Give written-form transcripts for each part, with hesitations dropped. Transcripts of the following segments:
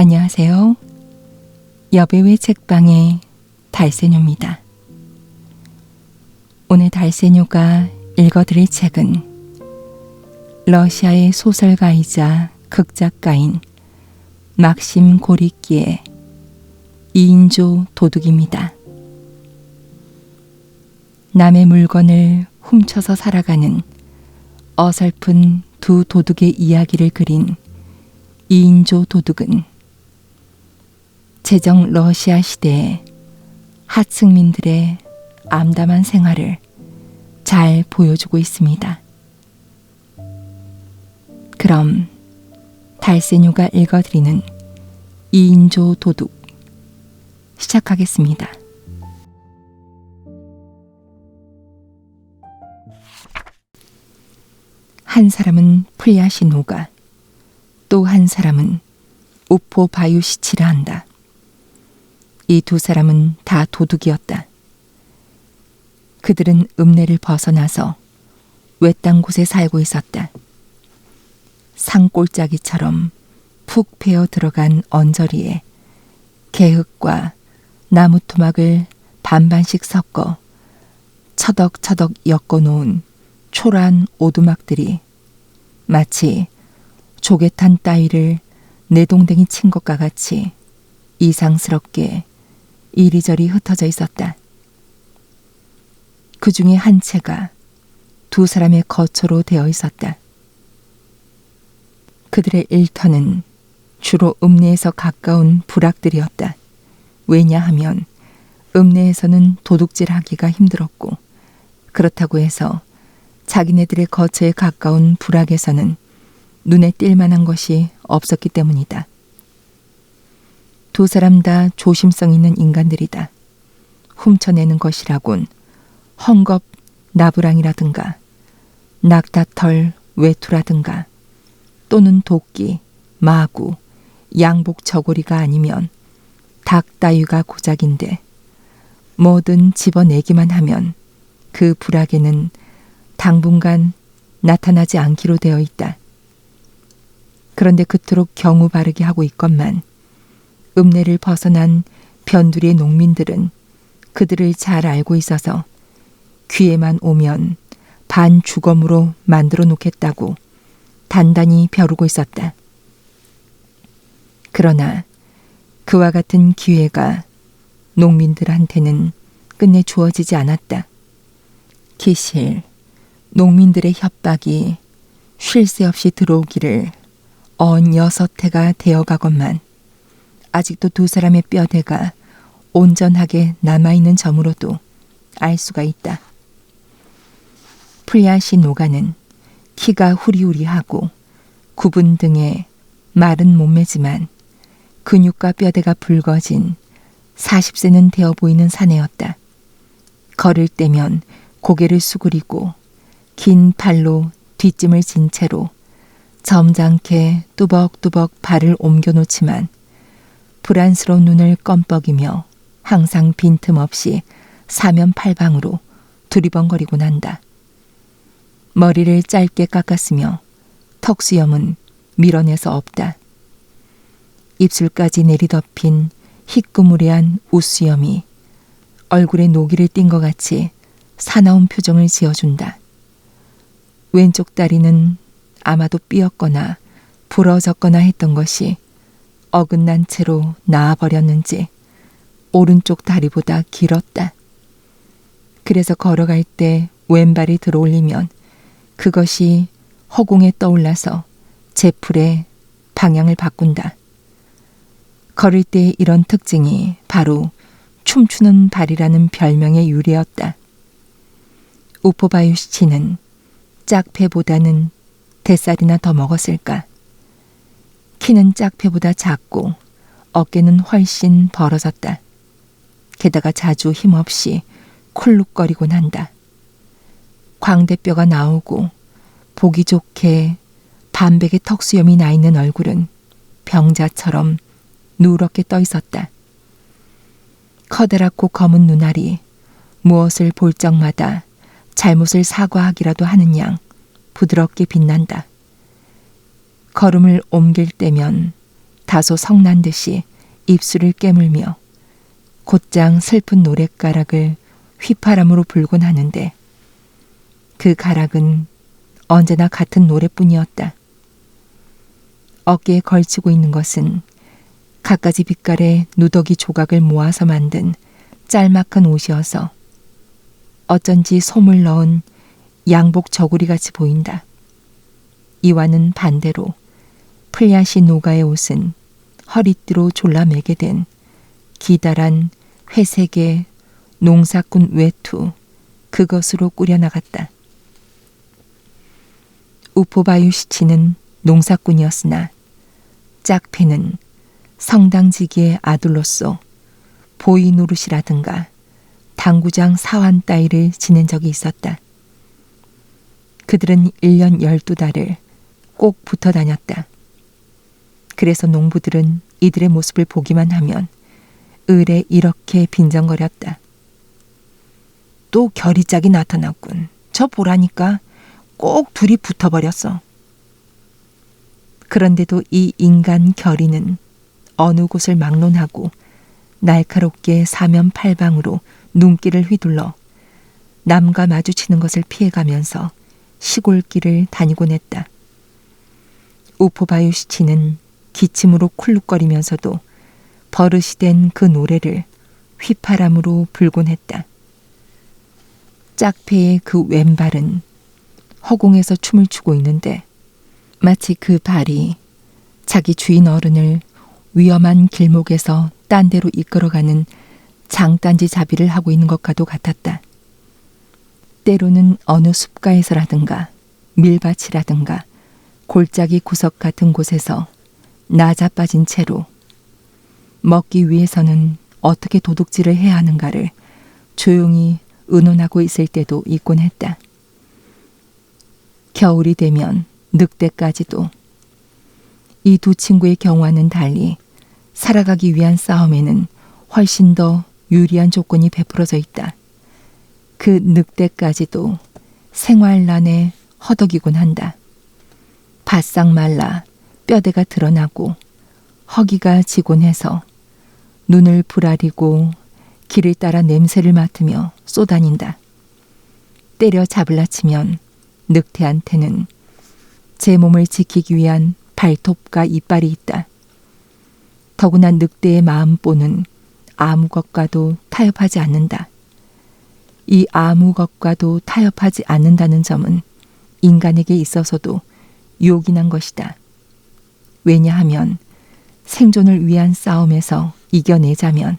안녕하세요. 여배우의 책방의 달새뇨입니다. 오늘 달새뇨가 읽어드릴 책은 러시아의 소설가이자 극작가인 막심 고리끼의 2인조 도둑입니다. 남의 물건을 훔쳐서 살아가는 어설픈 두 도둑의 이야기를 그린 2인조 도둑은 제정 러시아 시대의 하층민들의 암담한 생활을 잘 보여주고 있습니다. 그럼 달새뇨가 읽어드리는 2인조 도둑 시작하겠습니다. 한 사람은 플야시노가, 또 한 사람은 우포 바유시치라 한다. 이 두 사람은 다 도둑이었다. 그들은 읍내를 벗어나서 외딴 곳에 살고 있었다. 산골짜기처럼 푹 패어 들어간 언저리에 개흙과 나무 토막을 반반씩 섞어 처덕처덕 엮어놓은 초라한 오두막들이 마치 조개탄 따위를 내동댕이 친 것과 같이 이상스럽게 이리저리 흩어져 있었다. 그 중에 한 채가 두 사람의 거처로 되어 있었다. 그들의 일터는 주로 읍내에서 가까운 부락들이었다. 왜냐하면 읍내에서는 도둑질하기가 힘들었고, 그렇다고 해서 자기네들의 거처에 가까운 부락에서는 눈에 띌 만한 것이 없었기 때문이다. 두 사람 다 조심성 있는 인간들이다. 훔쳐내는 것이라곤 헝겊 나부랑이라든가 낙타털 외투라든가 또는 도끼, 마구, 양복 저고리가 아니면 닭 따위가 고작인데 뭐든 집어내기만 하면 그 부락에는 당분간 나타나지 않기로 되어 있다. 그런데 그토록 경우 바르게 하고 있건만 읍내를 벗어난 변두리의 농민들은 그들을 잘 알고 있어서 귀에만 오면 반주검으로 만들어 놓겠다고 단단히 벼르고 있었다. 그러나 그와 같은 기회가 농민들한테는 끝내 주어지지 않았다. 기실 농민들의 협박이 쉴 새 없이 들어오기를 6해가 되어가건만 아직도 두 사람의 뼈대가 온전하게 남아있는 점으로도 알 수가 있다. 플야시노가는 키가 후리후리하고 굽은 등에 마른 몸매지만 근육과 뼈대가 붉어진 40세는 되어 보이는 사내였다. 걸을 때면 고개를 수그리고 긴 팔로 뒷짐을 진 채로 점잖게 뚜벅뚜벅 발을 옮겨놓지만 불안스러운 눈을 껌뻑이며 항상 빈틈없이 사면팔방으로 두리번거리곤 한다. 머리를 짧게 깎았으며 턱수염은 밀어내서 없다. 입술까지 내리덮인 희끄무레한 웃수염이 얼굴에 노기를 띈 것 같이 사나운 표정을 지어준다. 왼쪽 다리는 아마도 삐었거나 부러졌거나 했던 것이 어긋난 채로 나아버렸는지 오른쪽 다리보다 길었다. 그래서 걸어갈 때 왼발이 들어올리면 그것이 허공에 떠올라서 제풀에 방향을 바꾼다. 걸을 때 이런 특징이 바로 춤추는 발이라는 별명의 유래였다. 우포바유시치는 짝패보다는 대살이나 더 먹었을까? 키는 짝패보다 작고 어깨는 훨씬 벌어졌다. 게다가 자주 힘없이 쿨룩거리곤 한다. 광대뼈가 나오고 보기 좋게 반백의 턱수염이 나 있는 얼굴은 병자처럼 누렇게 떠 있었다. 커다랗고 검은 눈알이 무엇을 볼 적마다 잘못을 사과하기라도 하는 양 부드럽게 빛난다. 걸음을 옮길 때면 다소 성난 듯이 입술을 깨물며 곧장 슬픈 노랫가락을 휘파람으로 불곤 하는데 그 가락은 언제나 같은 노래뿐이었다. 어깨에 걸치고 있는 것은 갖가지 빛깔의 누더기 조각을 모아서 만든 짤막한 옷이어서 어쩐지 솜을 넣은 양복 저고리같이 보인다. 이와는 반대로 플야시 노가의 옷은 허리띠로 졸라매게 된 기다란 회색의 농사꾼 외투 그것으로 꾸려나갔다. 우포바유시치는 농사꾼이었으나 짝패는 성당지기의 아들로서 보이 노릇이라든가 당구장 사환 따위를 지낸 적이 있었다. 그들은 1년 12달을 꼭 붙어 다녔다. 그래서 농부들은 이들의 모습을 보기만 하면 을에 이렇게 빈정거렸다. 또 결이짝이 나타났군. 저 보라니까 꼭 둘이 붙어버렸어. 그런데도 이 인간 결이는 어느 곳을 막론하고 날카롭게 사면팔방으로 눈길을 휘둘러 남과 마주치는 것을 피해가면서 시골길을 다니곤 했다. 우포바유시치는 기침으로 쿨룩거리면서도 버릇이 된 그 노래를 휘파람으로 불곤 했다. 짝패의 그 왼발은 허공에서 춤을 추고 있는데 마치 그 발이 자기 주인 어른을 위험한 길목에서 딴 데로 이끌어가는 장단지 잡이를 하고 있는 것과도 같았다. 때로는 어느 숲가에서라든가 밀밭이라든가 골짜기 구석 같은 곳에서 나자빠진 채로 먹기 위해서는 어떻게 도둑질을 해야 하는가를 조용히 의논하고 있을 때도 있곤 했다. 겨울이 되면 늑대까지도. 이 두 친구의 경우와는 달리 살아가기 위한 싸움에는 훨씬 더 유리한 조건이 베풀어져 있다. 그 늑대까지도 생활난에 허덕이곤 한다. 바싹 말라 뼈대가 드러나고 허기가 지곤 해서 눈을 부라리고 길을 따라 냄새를 맡으며 쏘다닌다. 때려 잡으려 치면 늑대한테는 제 몸을 지키기 위한 발톱과 이빨이 있다. 더구나 늑대의 마음보는 아무 것과도 타협하지 않는다. 이 아무 것과도 타협하지 않는다는 점은 인간에게 있어서도 요긴한 것이다. 왜냐하면 생존을 위한 싸움에서 이겨내자면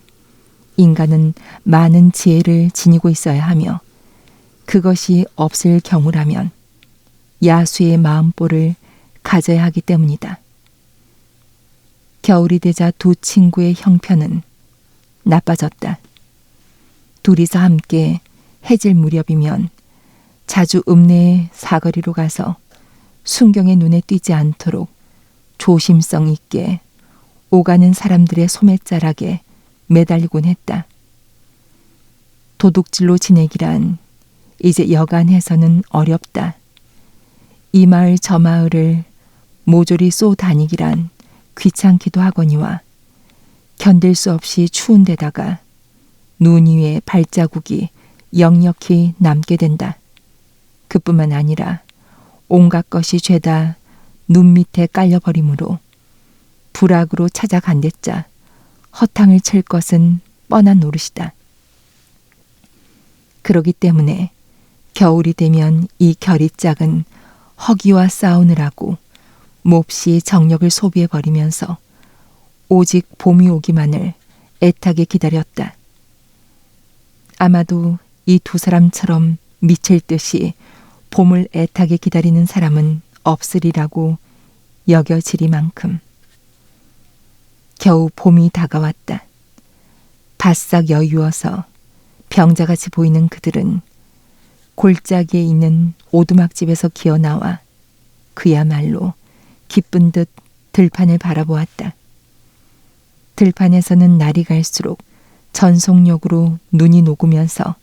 인간은 많은 지혜를 지니고 있어야 하며 그것이 없을 경우라면 야수의 마음보를 가져야 하기 때문이다. 겨울이 되자 두 친구의 형편은 나빠졌다. 둘이서 함께 해질 무렵이면 자주 읍내의 사거리로 가서 순경의 눈에 띄지 않도록 조심성 있게 오가는 사람들의 소매자락에 매달리곤 했다. 도둑질로 지내기란 이제 여간해서는 어렵다. 이 마을 저 마을을 모조리 쏘 다니기란 귀찮기도 하거니와 견딜 수 없이 추운 데다가 눈 위에 발자국이 역력히 남게 된다. 그뿐만 아니라 온갖 것이 죄다 눈 밑에 깔려버리므로 불악으로 찾아간댔자 허탕을 칠 것은 뻔한 노릇이다. 그러기 때문에 겨울이 되면 이 결이짝은 허기와 싸우느라고 몹시 정력을 소비해버리면서 오직 봄이 오기만을 애타게 기다렸다. 아마도 이 두 사람처럼 미칠 듯이 봄을 애타게 기다리는 사람은 없으리라고 여겨지리만큼. 겨우 봄이 다가왔다. 바싹 여유어서 병자같이 보이는 그들은 골짜기에 있는 오두막집에서 기어나와 그야말로 기쁜 듯 들판을 바라보았다. 들판에서는 날이 갈수록 전속력으로 눈이 녹으면서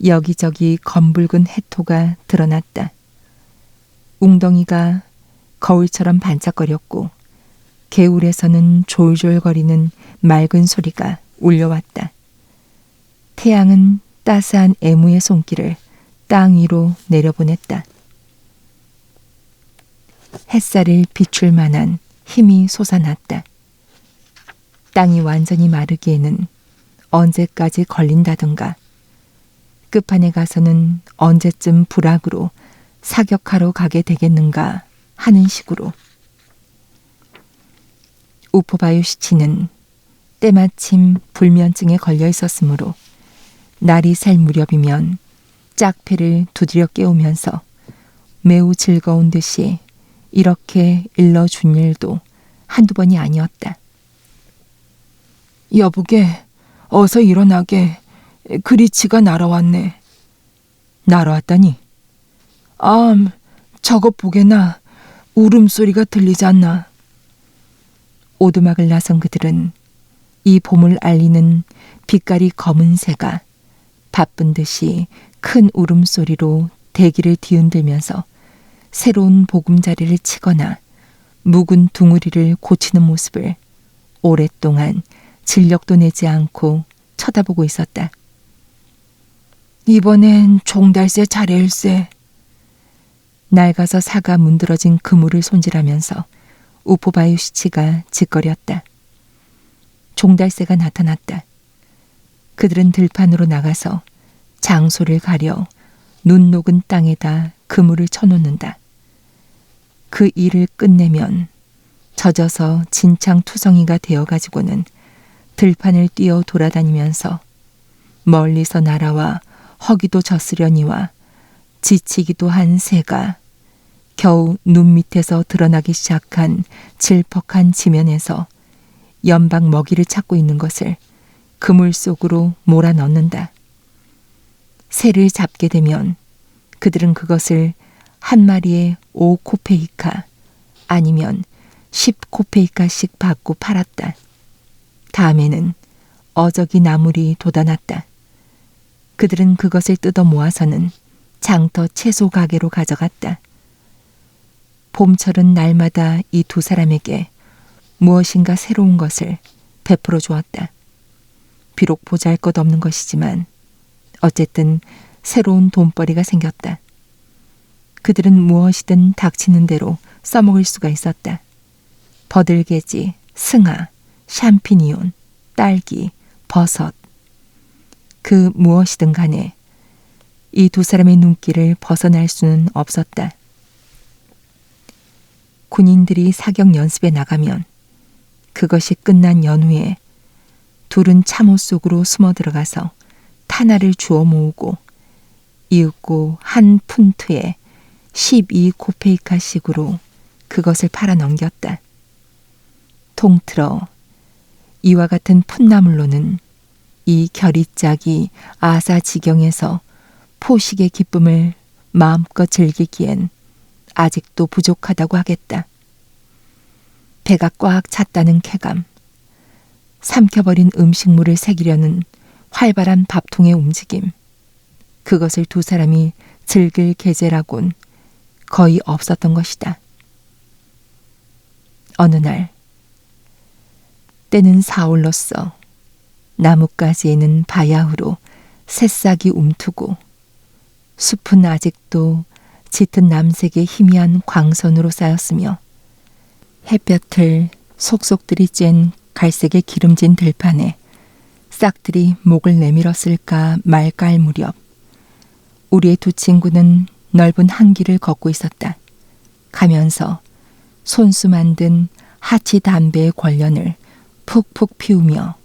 여기저기 검붉은 해토가 드러났다. 웅덩이가 거울처럼 반짝거렸고 개울에서는 졸졸거리는 맑은 소리가 울려왔다. 태양은 따스한 애무의 손길을 땅 위로 내려보냈다. 햇살을 비출 만한 힘이 솟아났다. 땅이 완전히 마르기에는 언제까지 걸린다던가, 끝판에 가서는 언제쯤 불악으로 사격하러 가게 되겠는가 하는 식으로. 우포바요시치는 때마침 불면증에 걸려 있었으므로 날이 살 무렵이면 짝패를 두드려 깨우면서 매우 즐거운 듯이 이렇게 일러준 일도 한두 번이 아니었다. 여보게, 어서 일어나게. 그리치가 날아왔네. 날아왔다니? 저것 보게나. 울음소리가 들리지 않나. 오두막을 나선 그들은 이 봄을 알리는 빛깔이 검은 새가 바쁜 듯이 큰 울음소리로 대기를 뒤흔들면서 새로운 보금자리를 치거나 묵은 둥우리를 고치는 모습을 오랫동안 진력도 내지 않고 쳐다보고 있었다. 이번엔 종달새 차례일세. 낡아서 사가 문드러진 그물을 손질하면서 우포바요시치가 짓거렸다. 종달새가 나타났다. 그들은 들판으로 나가서 장소를 가려 눈 녹은 땅에다 그물을 쳐놓는다. 그 일을 끝내면 젖어서 진창투성이가 되어가지고는 들판을 뛰어 돌아다니면서 멀리서 날아와 허기도 젖으려니와 지치기도 한 새가 겨우 눈 밑에서 드러나기 시작한 질퍽한 지면에서 연방 먹이를 찾고 있는 것을 그물 속으로 몰아넣는다. 새를 잡게 되면 그들은 그것을 한 마리에 5코페이카 아니면 10코페이카씩 받고 팔았다. 다음에는 어저기 나물이 돋아났다. 그들은 그것을 뜯어 모아서는 장터 채소 가게로 가져갔다. 봄철은 날마다 이 두 사람에게 무엇인가 새로운 것을 베풀어 주었다. 비록 보잘것없는 것이지만 어쨌든 새로운 돈벌이가 생겼다. 그들은 무엇이든 닥치는 대로 써먹을 수가 있었다. 버들개지, 승아, 샴피니온, 딸기, 버섯. 그 무엇이든 간에 이 두 사람의 눈길을 벗어날 수는 없었다. 군인들이 사격 연습에 나가면 그것이 끝난 연후에 둘은 참호 속으로 숨어 들어가서 타나를 주워 모으고 이윽고 한 푼트에 12코페이카씩으로 그것을 팔아 넘겼다. 통틀어 이와 같은 풋나물로는 이 결의짝이 아사지경에서 포식의 기쁨을 마음껏 즐기기엔 아직도 부족하다고 하겠다. 배가 꽉 찼다는 쾌감, 삼켜버린 음식물을 새기려는 활발한 밥통의 움직임, 그것을 두 사람이 즐길 계제라곤 거의 없었던 것이다. 어느 날, 때는 사올로써 나뭇가지에는 바야흐로 새싹이 움트고 숲은 아직도 짙은 남색의 희미한 광선으로 쌓였으며 햇볕을 속속 들이쬐는 갈색의 기름진 들판에 싹들이 목을 내밀었을까 말까 할 무렵 우리의 두 친구는 넓은 한 길을 걷고 있었다. 가면서 손수 만든 하치 담배의 권련을 푹푹 피우며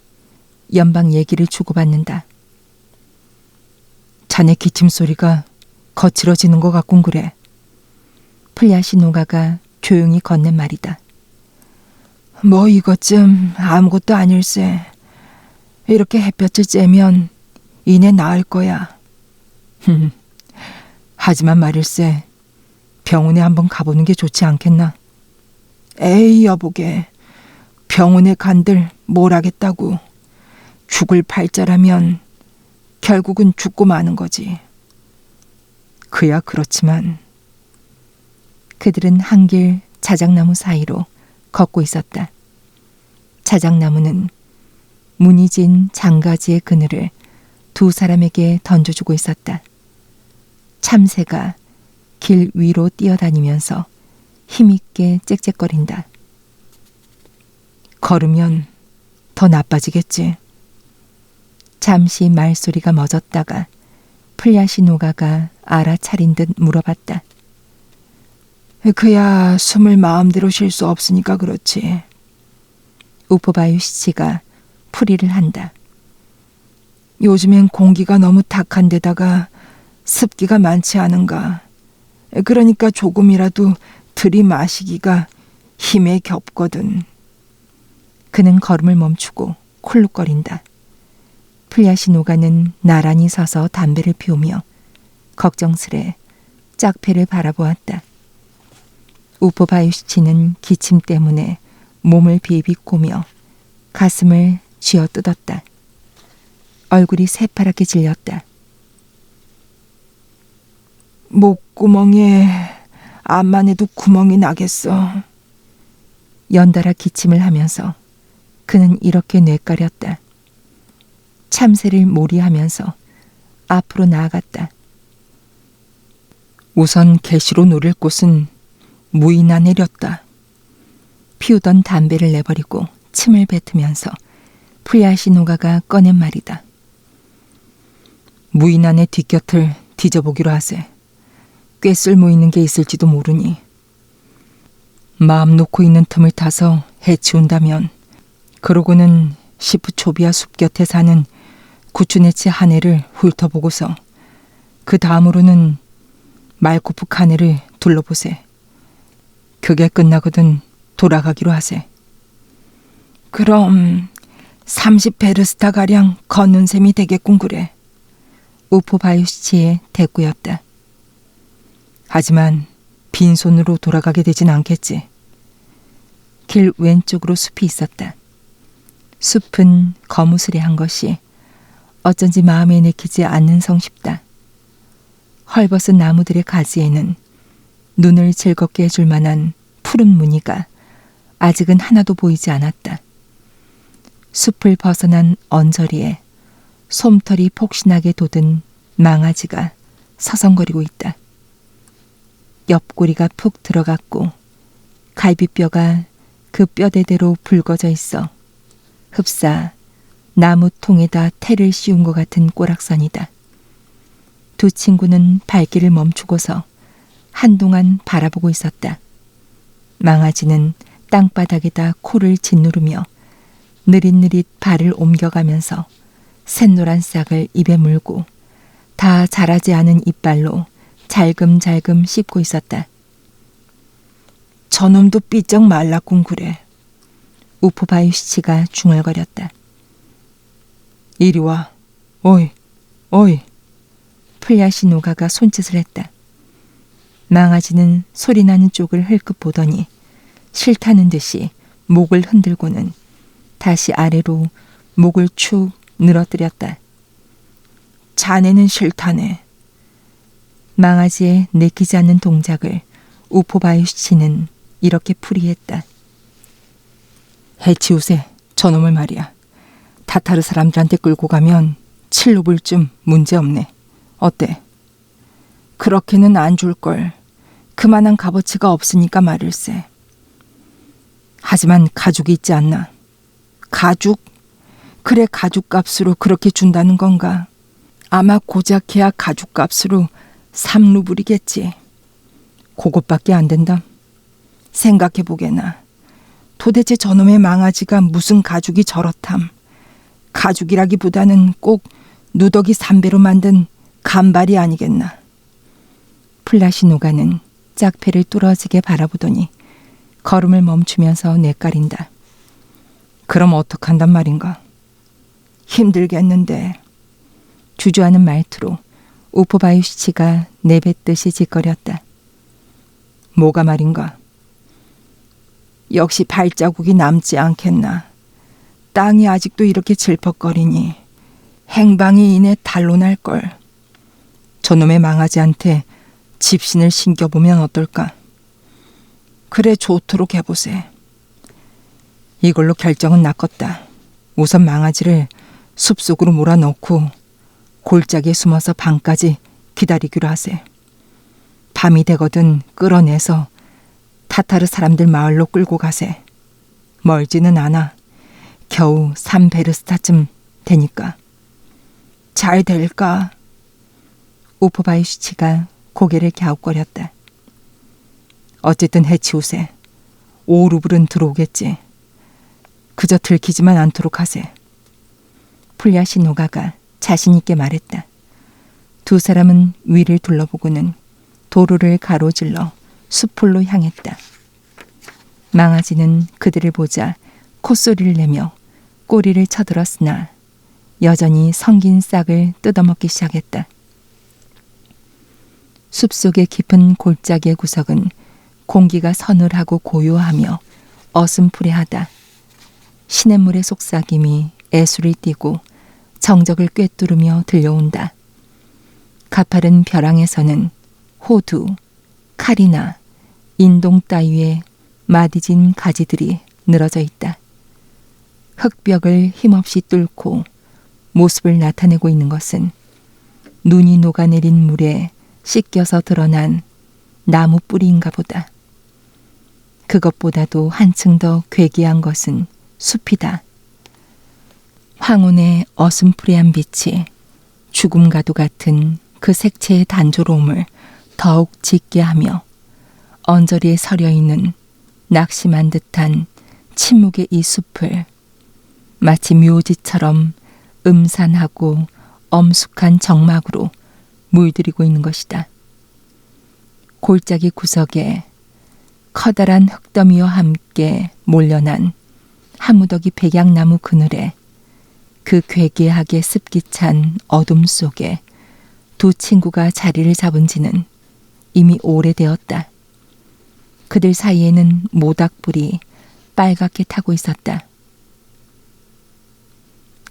연방 얘기를 주고받는다. 자네 기침 소리가 거칠어지는 것 같군 그래. 플야시노가가 조용히 건넨 말이다. 뭐 이것 좀 아무것도 아닐세. 이렇게 햇볕을 쬐면 이내 나을 거야. 하지만 말일세. 병원에 한번 가보는 게 좋지 않겠나? 에이 여보게. 병원에 간들 뭘 하겠다고. 죽을 팔자라면 결국은 죽고 마는 거지. 그야 그렇지만 그들은 한길 자작나무 사이로 걷고 있었다. 자작나무는 무늬진 장가지의 그늘을 두 사람에게 던져주고 있었다. 참새가 길 위로 뛰어다니면서 힘있게 짹짹거린다. 걸으면 더 나빠지겠지. 잠시 말소리가 멎었다가 플야시노가가 알아차린 듯 물어봤다. 그야 숨을 마음대로 쉴 수 없으니까 그렇지. 우포바유시치가 풀이를 한다. 요즘엔 공기가 너무 탁한 데다가 습기가 많지 않은가. 그러니까 조금이라도 들이마시기가 힘에 겹거든. 그는 걸음을 멈추고 콜룩거린다. 플야시노가는 나란히 서서 담배를 피우며 걱정스레 짝패를 바라보았다. 우포바유시치는 기침 때문에 몸을 비비꼬며 가슴을 쥐어뜯었다. 얼굴이 새파랗게 질렸다. 목구멍에 암만 해도 구멍이 나겠어. 연달아 기침을 하면서 그는 이렇게 뇌까렸다. 참새를 몰이하면서 앞으로 나아갔다. 우선 개시로 노릴 곳은 무이나 내렸다. 피우던 담배를 내버리고 침을 뱉으면서 플야시노가가 꺼낸 말이다. 무이난의 뒷곁을 뒤져보기로 하세. 꽤 쓸모있는 게 있을지도 모르니. 마음 놓고 있는 틈을 타서 해치운다면 그러고는 시프초비아 숲 곁에 사는 구추네치 하네를 훑어보고서 그 다음으로는 말코프 카네를 둘러보세. 그게 끝나거든 돌아가기로 하세. 그럼 30베르스타가량 걷는 셈이 되겠군 그래. 우포바유시치의 대꾸였다. 하지만 빈손으로 돌아가게 되진 않겠지. 길 왼쪽으로 숲이 있었다. 숲은 거무스레한 것이 어쩐지 마음에 내키지 않는 성쉽다. 헐벗은 나무들의 가지에는 눈을 즐겁게 해줄 만한 푸른 무늬가 아직은 하나도 보이지 않았다. 숲을 벗어난 언저리에 솜털이 폭신하게 돋은 망아지가 서성거리고 있다. 옆구리가 푹 들어갔고 갈비뼈가 그 뼈대대로 붉어져 있어 흡사 나무 통에다 테를 씌운 것 같은 꼬락선이다. 두 친구는 발길을 멈추고서 한동안 바라보고 있었다. 망아지는 땅바닥에다 코를 짓누르며 느릿느릿 발을 옮겨가면서 샛노란 싹을 입에 물고 다 자라지 않은 이빨로 잘금잘금 씹고 있었다. 저놈도 삐쩍 말랐군 그래. 우포바유시치가 중얼거렸다. 이리 와. 어이, 어이. 플야시노가가 손짓을 했다. 망아지는 소리나는 쪽을 흘끗 보더니 싫다는 듯이 목을 흔들고는 다시 아래로 목을 축 늘어뜨렸다. 자네는 싫다네. 망아지의 내키지 않는 동작을 우포바유시치는 이렇게 풀이했다. 해치우세, 저놈을 말이야. 타타르 사람들한테 끌고 가면 칠루불쯤 문제없네. 어때? 그렇게는 안 줄걸. 그만한 값어치가 없으니까 말일세. 하지만 가죽이 있지 않나. 가죽? 그래, 가죽값으로 그렇게 준다는 건가? 아마 고작해야 가죽값으로 3루블이겠지. 그것밖에 안 된다. 생각해보게나. 도대체 저놈의 망아지가 무슨 가죽이 저렇담. 가죽이라기보다는 꼭 누더기 삼배로 만든 간발이 아니겠나. 플라시노가는 짝패를 뚫어지게 바라보더니 걸음을 멈추면서 내까린다. 그럼 어떡한단 말인가? 힘들겠는데. 주저하는 말투로 우포바유시치가 내뱉듯이 짓거렸다. 뭐가 말인가? 역시 발자국이 남지 않겠나. 땅이 아직도 이렇게 질퍽거리니 행방이 이내 달로 날걸. 저놈의 망아지한테 집신을 신겨보면 어떨까? 그래, 좋도록 해보세. 이걸로 결정은 났겄다. 우선 망아지를 숲속으로 몰아넣고 골짜기에 숨어서 밤까지 기다리기로 하세. 밤이 되거든 끌어내서 타타르 사람들 마을로 끌고 가세. 멀지는 않아. 겨우 3베르스타쯤 되니까. 잘 될까? 우포바이슈치가 고개를 갸웃거렸다. 어쨌든 해치우세. 오루불은 들어오겠지. 그저 들키지만 않도록 하세. 풀야시노가가 자신 있게 말했다. 두 사람은 위를 둘러보고는 도로를 가로질러 숲홀로 향했다. 망아지는 그들을 보자 콧소리를 내며 꼬리를 쳐들었으나 여전히 성긴 싹을 뜯어먹기 시작했다. 숲속의 깊은 골짜기의 구석은 공기가 서늘하고 고요하며 어슴푸레하다. 시냇물의 속삭임이 애수를 띠고 정적을 꿰뚫으며 들려온다. 가파른 벼랑에서는 호두, 칼이나 인동 따위의 마디진 가지들이 늘어져 있다. 흙벽을 힘없이 뚫고 모습을 나타내고 있는 것은 눈이 녹아내린 물에 씻겨서 드러난 나무 뿌리인가 보다. 그것보다도 한층 더 괴기한 것은 숲이다. 황혼의 어슴푸레한 빛이 죽음과도 같은 그 색채의 단조로움을 더욱 짙게 하며 언저리에 서려 있는 낙심한 듯한 침묵의 이 숲을 마치 묘지처럼 음산하고 엄숙한 정막으로 물들이고 있는 것이다. 골짜기 구석에 커다란 흙더미와 함께 몰려난 한 무더기 백약나무 그늘에 그 괴괴하게 습기 찬 어둠 속에 두 친구가 자리를 잡은 지는 이미 오래되었다. 그들 사이에는 모닥불이 빨갛게 타고 있었다.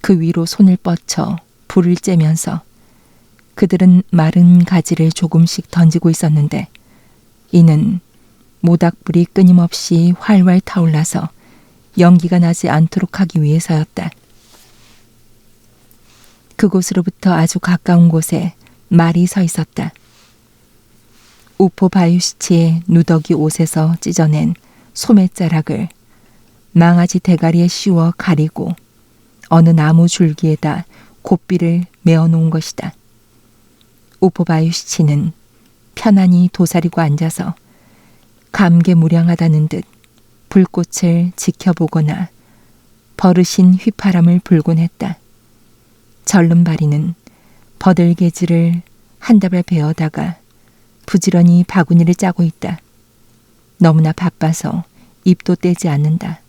그 위로 손을 뻗쳐 불을 쬐면서 그들은 마른 가지를 조금씩 던지고 있었는데 이는 모닥불이 끊임없이 활활 타올라서 연기가 나지 않도록 하기 위해서였다. 그곳으로부터 아주 가까운 곳에 말이 서 있었다. 우포 바유시치의 누더기 옷에서 찢어낸 소매자락을 망아지 대가리에 씌워 가리고 어느 나무 줄기에다 고삐를 메어놓은 것이다. 우포 바유시치는 편안히 도사리고 앉아서 감개무량하다는 듯 불꽃을 지켜보거나 버르신 휘파람을 불곤 했다. 절름발이는 버들개지를 한 다발 베어다가 부지런히 바구니를 짜고 있다. 너무나 바빠서 입도 떼지 않는다.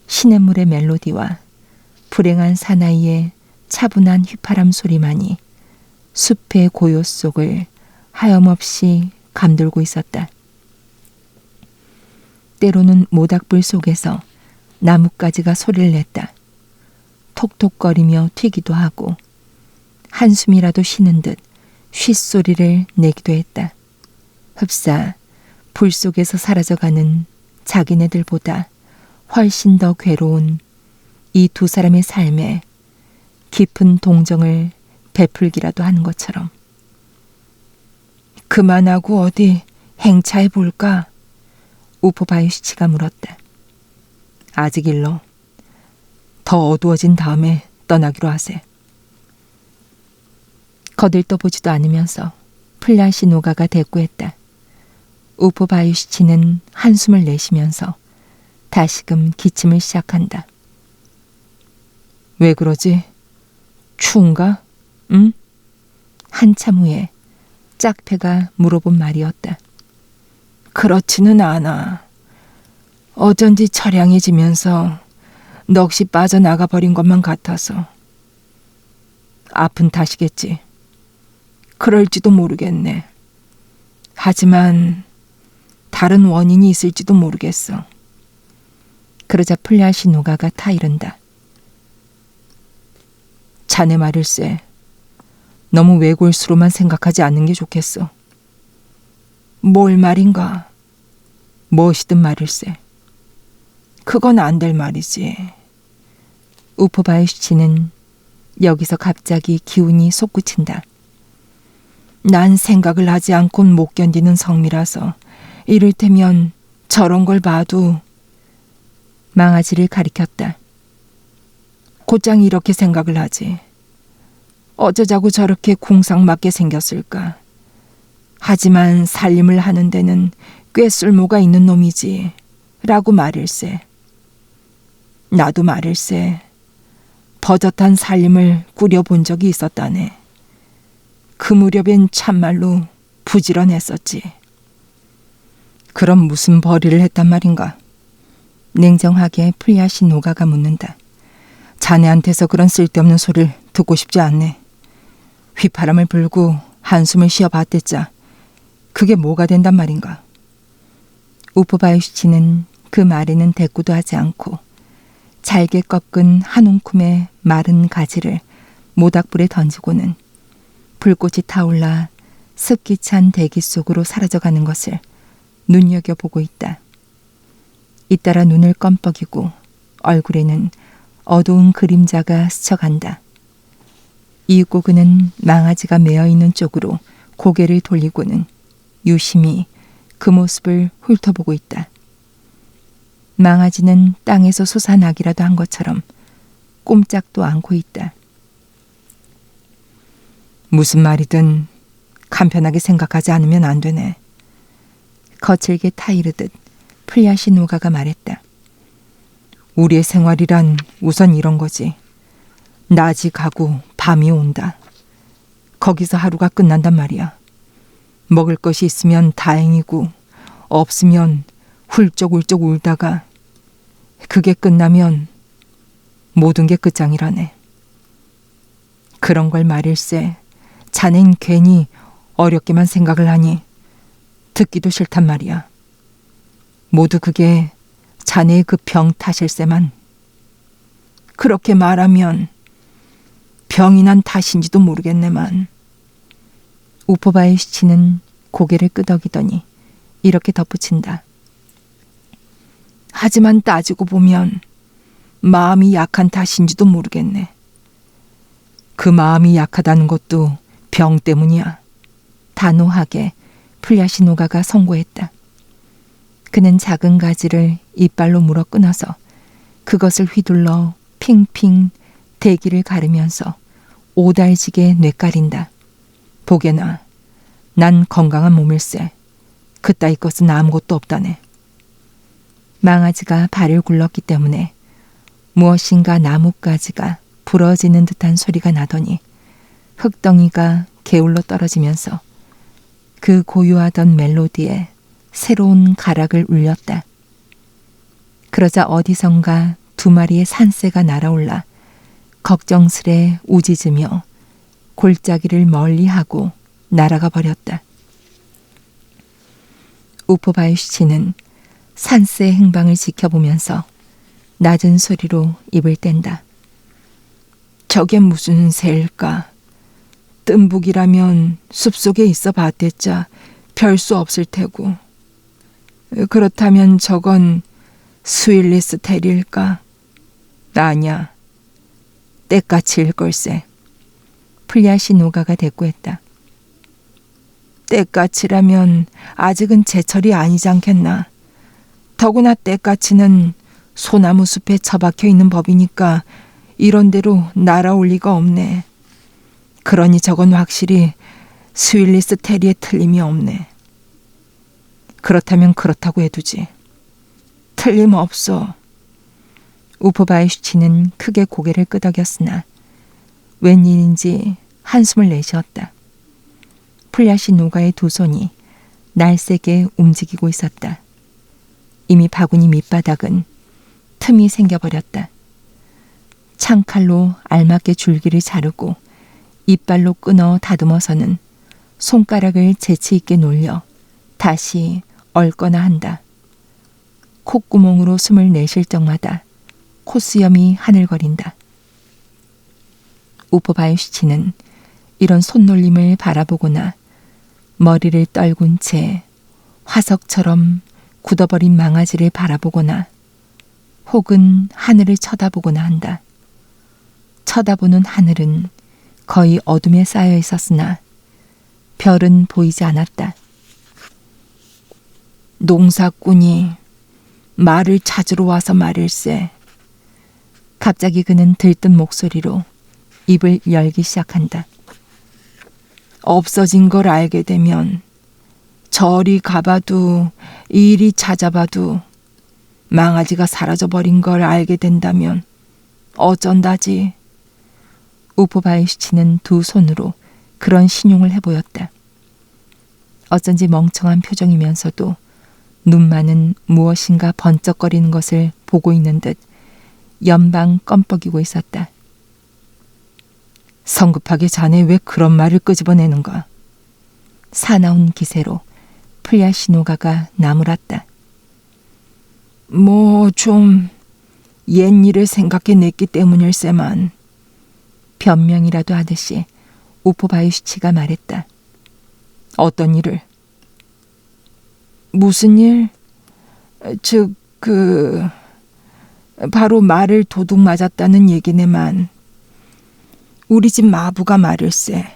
시냇물의 멜로디와 불행한 사나이의 차분한 휘파람 소리만이 숲의 고요 속을 하염없이 감돌고 있었다. 때로는 모닥불 속에서 나뭇가지가 소리를 냈다. 톡톡거리며 튀기도 하고 한숨이라도 쉬는 듯 쉿소리를 내기도 했다. 흡사 불 속에서 사라져가는 자기네들보다 훨씬 더 괴로운 이 두 사람의 삶에 깊은 동정을 베풀기라도 하는 것처럼. 그만하고 어디 행차해 볼까? 우포바유시치가 물었다. 아직 일러. 더 어두워진 다음에 떠나기로 하세. 거들떠보지도 않으면서 플라시노가가 대꾸했다. 우포바유시치는 한숨을 내쉬면서 다시금 기침을 시작한다. 왜 그러지? 추운가? 응? 한참 후에 짝패가 물어본 말이었다. 그렇지는 않아. 어쩐지 처량해지면서 넋이 빠져나가 버린 것만 같아서. 아픈 탓이겠지. 그럴지도 모르겠네. 하지만 다른 원인이 있을지도 모르겠어. 그러자 플라시노가가 타이른다. 자네 말일세. 너무 외골수로만 생각하지 않는 게 좋겠어. 뭘 말인가? 무엇이든 말일세. 그건 안 될 말이지. 우포바이슈치는 여기서 갑자기 기운이 솟구친다. 난 생각을 하지 않곤 못 견디는 성미라서 이를테면 저런 걸 봐도 망아지를 가리켰다. 곧장 이렇게 생각을 하지. 어쩌자고 저렇게 궁상맞게 생겼을까. 하지만 살림을 하는 데는 꽤 쓸모가 있는 놈이지 라고 말일세. 나도 말일세. 버젓한 살림을 꾸려본 적이 있었다네. 그 무렵엔 참말로 부지런했었지. 그럼 무슨 벌이를 했단 말인가? 냉정하게 플리아시 노가가 묻는다. 자네한테서 그런 쓸데없는 소리를 듣고 싶지 않네. 휘파람을 불고 한숨을 쉬어봤댔자 그게 뭐가 된단 말인가? 우포바이슈치는 그 말에는 대꾸도 하지 않고 잘게 꺾은 한 움큼의 마른 가지를 모닥불에 던지고는 불꽃이 타올라 습기 찬 대기 속으로 사라져가는 것을 눈여겨보고 있다. 잇따라 눈을 껌뻑이고 얼굴에는 어두운 그림자가 스쳐간다. 이윽고 그는 망아지가 메어있는 쪽으로 고개를 돌리고는 유심히 그 모습을 훑어보고 있다. 망아지는 땅에서 솟아나기라도 한 것처럼 꼼짝도 않고 있다. 무슨 말이든 간편하게 생각하지 않으면 안 되네. 거칠게 타이르듯 플리아시 노가가 말했다. 우리의 생활이란 우선 이런 거지. 낮이 가고 밤이 온다. 거기서 하루가 끝난단 말이야. 먹을 것이 있으면 다행이고 없으면 훌쩍훌쩍 울다가 그게 끝나면 모든 게 끝장이라네. 그런 걸 말일세. 자넨 괜히 어렵게만 생각을 하니 듣기도 싫단 말이야. 모두 그게 자네의 그 병 탓일세만. 그렇게 말하면 병이 난 탓인지도 모르겠네만. 우포바이슈치는 고개를 끄덕이더니 이렇게 덧붙인다. 하지만 따지고 보면 마음이 약한 탓인지도 모르겠네. 그 마음이 약하다는 것도 병 때문이야. 단호하게 플리아시 노가가 선고했다. 그는 작은 가지를 이빨로 물어 끊어서 그것을 휘둘러 핑핑 대기를 가르면서 오달지게 뇌까린다. 보게나 난 건강한 몸일세. 그따위 것은 아무것도 없다네. 망아지가 발을 굴렀기 때문에 무엇인가 나뭇가지가 부러지는 듯한 소리가 나더니 흙덩이가 게을러 떨어지면서 그 고요하던 멜로디에 새로운 가락을 울렸다. 그러자 어디선가 두 마리의 산새가 날아올라 걱정스레 우짖으며 골짜기를 멀리하고 날아가 버렸다. 우포바이슈치는 산새의 행방을 지켜보면서 낮은 소리로 입을 뗀다. 저게 무슨 새일까? 뜸북이라면 숲속에 있어 봤댔자 별 수 없을 테고. 그렇다면 저건 스윌리스 테리일까? 아니야. 떼까치일 걸세. 플리아시 노가가 대꾸했다. 떼까치라면 아직은 제철이 아니지 않겠나. 더구나 떼까치는 소나무 숲에 처박혀 있는 법이니까 이런 데로 날아올 리가 없네. 그러니 저건 확실히 스윌리스 테리에 틀림이 없네. 그렇다면 그렇다고 해두지. 틀림없어. 우포바이슈치는 크게 고개를 끄덕였으나 웬일인지 한숨을 내쉬었다. 플리아시 노가의 두 손이 날쌔게 움직이고 있었다. 이미 바구니 밑바닥은 틈이 생겨버렸다. 창칼로 알맞게 줄기를 자르고 이빨로 끊어 다듬어서는 손가락을 재치 있게 놀려 다시 얽거나 한다. 콧구멍으로 숨을 내쉴 적마다 콧수염이 하늘거린다. 우포바이슈치는 이런 손놀림을 바라보거나 머리를 떨군 채 화석처럼 굳어버린 망아지를 바라보거나 혹은 하늘을 쳐다보거나 한다. 쳐다보는 하늘은 거의 어둠에 쌓여 있었으나 별은 보이지 않았다. 농사꾼이 말을 찾으러 와서 말일세. 갑자기 그는 들뜬 목소리로 입을 열기 시작한다. 없어진 걸 알게 되면 저리 가봐도 이리 찾아봐도 망아지가 사라져버린 걸 알게 된다면 어쩐다지. 우프바이슈치는 두 손으로 그런 신용을 해보였다. 어쩐지 멍청한 표정이면서도 눈만은 무엇인가 번쩍거리는 것을 보고 있는 듯 연방 껌뻑이고 있었다. 성급하게 자네 왜 그런 말을 끄집어내는가? 사나운 기세로 플야시노가가 나무랐다. 뭐 좀 옛일을 생각해냈기 때문일세만. 변명이라도 하듯이 우프바이슈치가 말했다. 어떤 일을? 무슨 일? 즉, 바로 말을 도둑 맞았다는 얘기네만. 우리 집 마부가 말일세.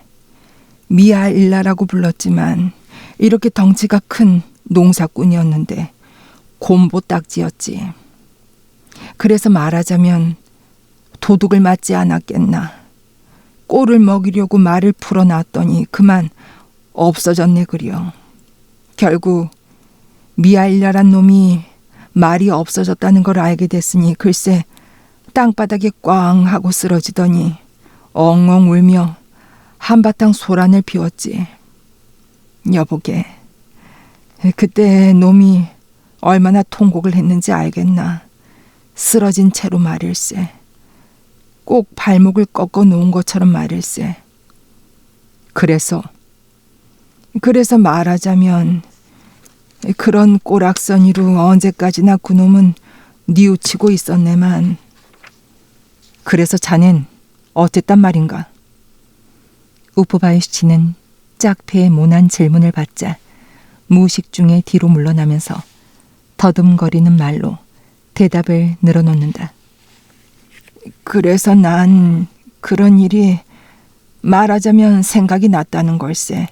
미하일라라고 불렀지만 이렇게 덩치가 큰 농사꾼이었는데 곰보 딱지였지. 그래서 말하자면 도둑을 맞지 않았겠나. 꼴을 먹이려고 말을 풀어놨더니 그만 없어졌네 그려. 결국 미하일라란 놈이 말이 없어졌다는 걸 알게 됐으니 글쎄 땅바닥에 꽝 하고 쓰러지더니 엉엉 울며 한바탕 소란을 피웠지. 여보게, 그때 놈이 얼마나 통곡을 했는지 알겠나. 쓰러진 채로 말일세. 꼭 발목을 꺾어 놓은 것처럼 말일세. 그래서 말하자면 그런 꼬락서니로 언제까지나 그놈은 뉘우치고 있었네만. 그래서 자넨 어쨌단 말인가? 우프바이슈치는 짝패의 모난 질문을 받자 무식 중에 뒤로 물러나면서 더듬거리는 말로 대답을 늘어놓는다. 그래서 난 그런 일이 말하자면 생각이 났다는 걸세.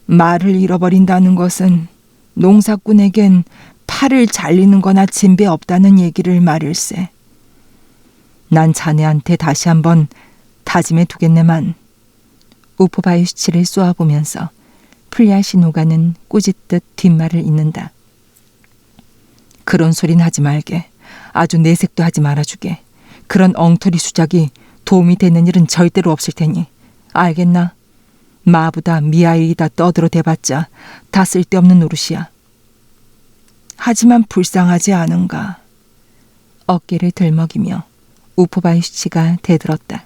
말을 잃어버린다는 것은 농사꾼에겐 팔을 잘리는 거나 진배 없다는 얘기를 말일세. 난 자네한테 다시 한번 다짐해 두겠네만. 우프바이슈치를 쏘아보면서 플야시노가는 꾸짖듯 뒷말을 잇는다. 그런 소린 하지 말게. 아주 내색도 하지 말아주게. 그런 엉터리 수작이 도움이 되는 일은 절대로 없을 테니. 알겠나? 마보다 미아일이다 떠들어 대봤자 다 쓸데없는 노릇이야. 하지만 불쌍하지 않은가? 어깨를 들먹이며 우프바이슈치가 대들었다.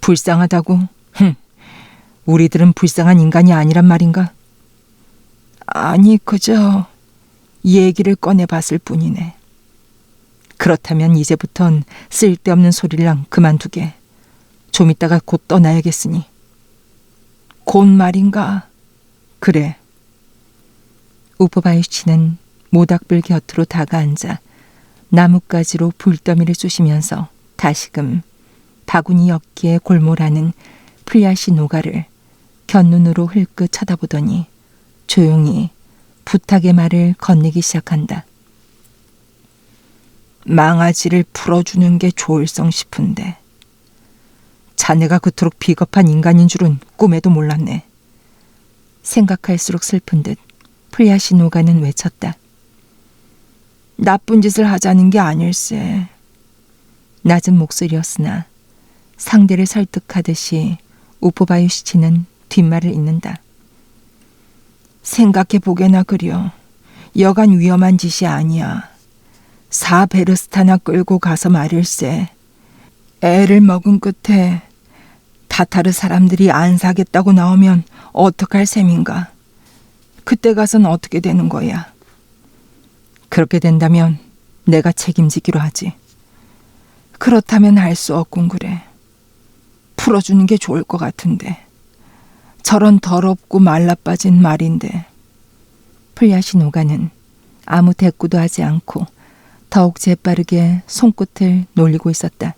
불쌍하다고? 우리들은 불쌍한 인간이 아니란 말인가? 아니, 그저 얘기를 꺼내봤을 뿐이네. 그렇다면 이제부턴 쓸데없는 소리랑 그만두게. 좀 있다가 곧 떠나야겠으니. 곧 말인가? 그래. 우프바이슈치는 모닥불 곁으로 다가앉아 나뭇가지로 불더미를 쑤시면서 다시금 바구니 엮기에 골몰하는 플야시노가를 곁눈으로 흘끗 쳐다보더니 조용히 부탁의 말을 건네기 시작한다. 망아지를 풀어주는 게 좋을성 싶은데 자네가 그토록 비겁한 인간인 줄은 꿈에도 몰랐네. 생각할수록 슬픈 듯 플야시노가는 외쳤다. 나쁜 짓을 하자는 게 아닐세. 낮은 목소리였으나 상대를 설득하듯이 우프바이슈치는 뒷말을 잇는다. 생각해보게나 그려. 여간 위험한 짓이 아니야. 사베르스타나 끌고 가서 말일세. 애를 먹은 끝에 타타르 사람들이 안 사겠다고 나오면 어떡할 셈인가. 그때 가선 어떻게 되는 거야. 그렇게 된다면 내가 책임지기로 하지. 그렇다면 할 수 없군 그래. 풀어주는 게 좋을 것 같은데. 저런 더럽고 말라빠진 말인데. 플야시노가는 아무 대꾸도 하지 않고 더욱 재빠르게 손끝을 놀리고 있었다.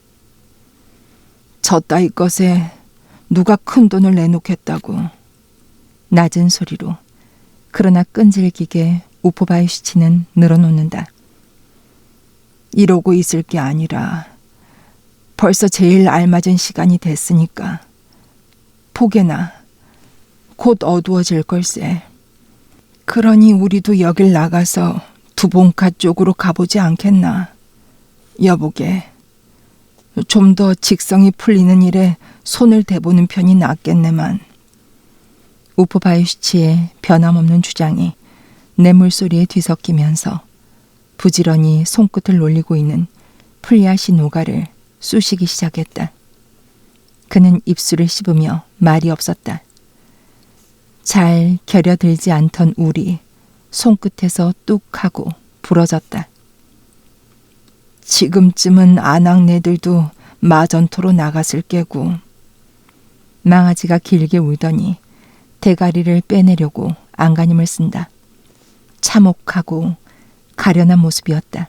저 따위 것에 누가 큰 돈을 내놓겠다고. 낮은 소리로 그러나 끈질기게 우포바이슈치는 늘어놓는다. 이러고 있을 게 아니라 벌써 제일 알맞은 시간이 됐으니까 포개나 곧 어두워질 걸세. 그러니 우리도 여길 나가서 두봉카 쪽으로 가보지 않겠나. 여보게, 좀 더 직성이 풀리는 일에 손을 대보는 편이 낫겠네만. 우포바이슈치의 변함없는 주장이 내 물소리에 뒤섞이면서 부지런히 손끝을 놀리고 있는 플리아시노가를 쑤시기 시작했다. 그는 입술을 씹으며 말이 없었다. 잘 겨려들지 않던 울이 손끝에서 뚝 하고 부러졌다. 지금쯤은 아낙네들도 마전토로 나갔을 게고. 망아지가 길게 울더니 대가리를 빼내려고 안간힘을 쓴다. 참혹하고 가련한 모습이었다.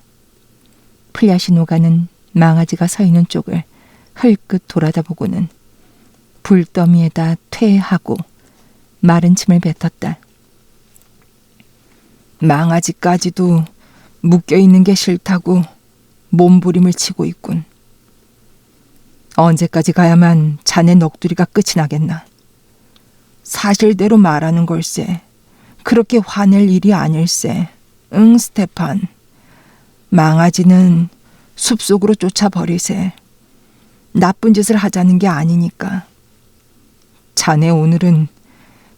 플야시노가는 망아지가 서 있는 쪽을 흘끗 돌아다보고는 불더미에다 퇴하고 마른 침을 뱉었다. 망아지까지도 묶여있는 게 싫다고 몸부림을 치고 있군. 언제까지 가야만 자네 넋두리가 끝이 나겠나. 사실대로 말하는 걸세. 그렇게 화낼 일이 아닐세. 응, 스테판. 망아지는 숲속으로 쫓아버리세. 나쁜 짓을 하자는 게 아니니까. 자네 오늘은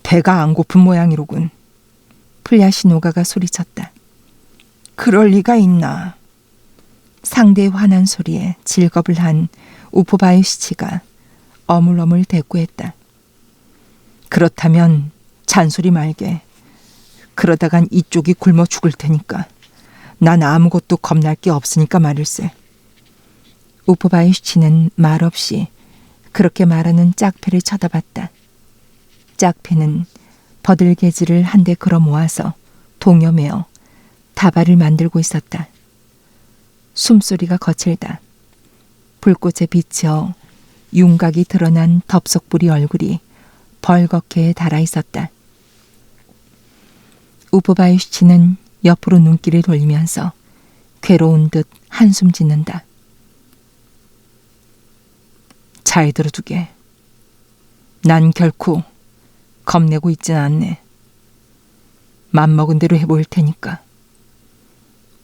배가 안 고픈 모양이로군. 플야시노가가 소리쳤다. 그럴 리가 있나. 상대의 화난 소리에 질겁을 한 우포바이슈치가 어물어물 대꾸했다. 그렇다면 잔소리 말게. 그러다간 이쪽이 굶어 죽을 테니까. 난 아무것도 겁날 게 없으니까 말일세. 우포바이슈치는 말없이 그렇게 말하는 짝패를 쳐다봤다. 짝패는 버들개지를 한데 걸어 모아서 동여매어 다발을 만들고 있었다. 숨소리가 거칠다. 불꽃에 비쳐 윤곽이 드러난 덥석부리 얼굴이 벌겋게 달아 있었다. 우포바이슈치는 옆으로 눈길을 돌리면서 괴로운 듯 한숨 짓는다. 잘 들어두게. 난 결코 겁내고 있진 않네. 맘먹은 대로 해볼 테니까.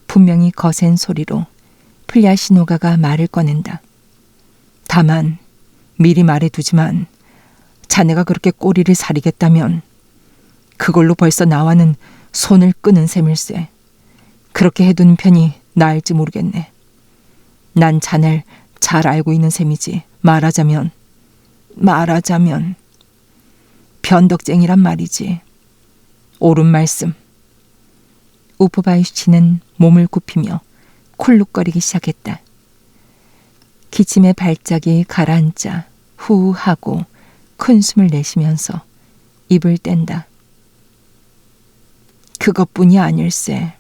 분명히 거센 소리로 플야시노가가 말을 꺼낸다. 다만 미리 말해두지만 자네가 그렇게 꼬리를 사리겠다면 그걸로 벌써 나와는 손을 끄는 셈일세. 그렇게 해두는 편이 나을지 모르겠네. 난 자네를 잘 알고 있는 셈이지. 말하자면 변덕쟁이란 말이지. 옳은 말씀. 우포바이슈치는 몸을 굽히며 쿨룩거리기 시작했다. 기침의 발작이 가라앉자 후 하고 큰 숨을 내쉬면서 입을 뗀다. 그것뿐이 아닐세.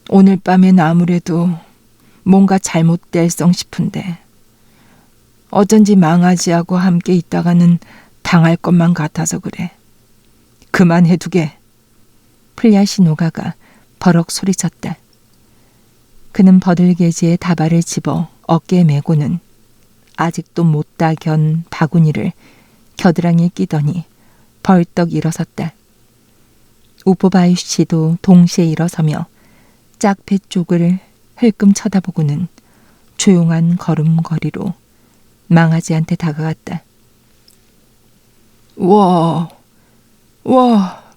오늘 밤엔 아무래도 뭔가 잘못될성 싶은데 어쩐지 망아지하고 함께 있다가는 당할 것만 같아서 그래. 그만해두게. 플야시노가가 버럭 소리쳤다. 그는 버들개지에 다발을 집어 어깨에 메고는 아직도 못다 견 바구니를 겨드랑이에 끼더니 벌떡 일어섰다. 우포바이슈치도 동시에 일어서며 짝패 쪽을 흘끔 쳐다보고는 조용한 걸음걸이로 망아지한테 다가갔다.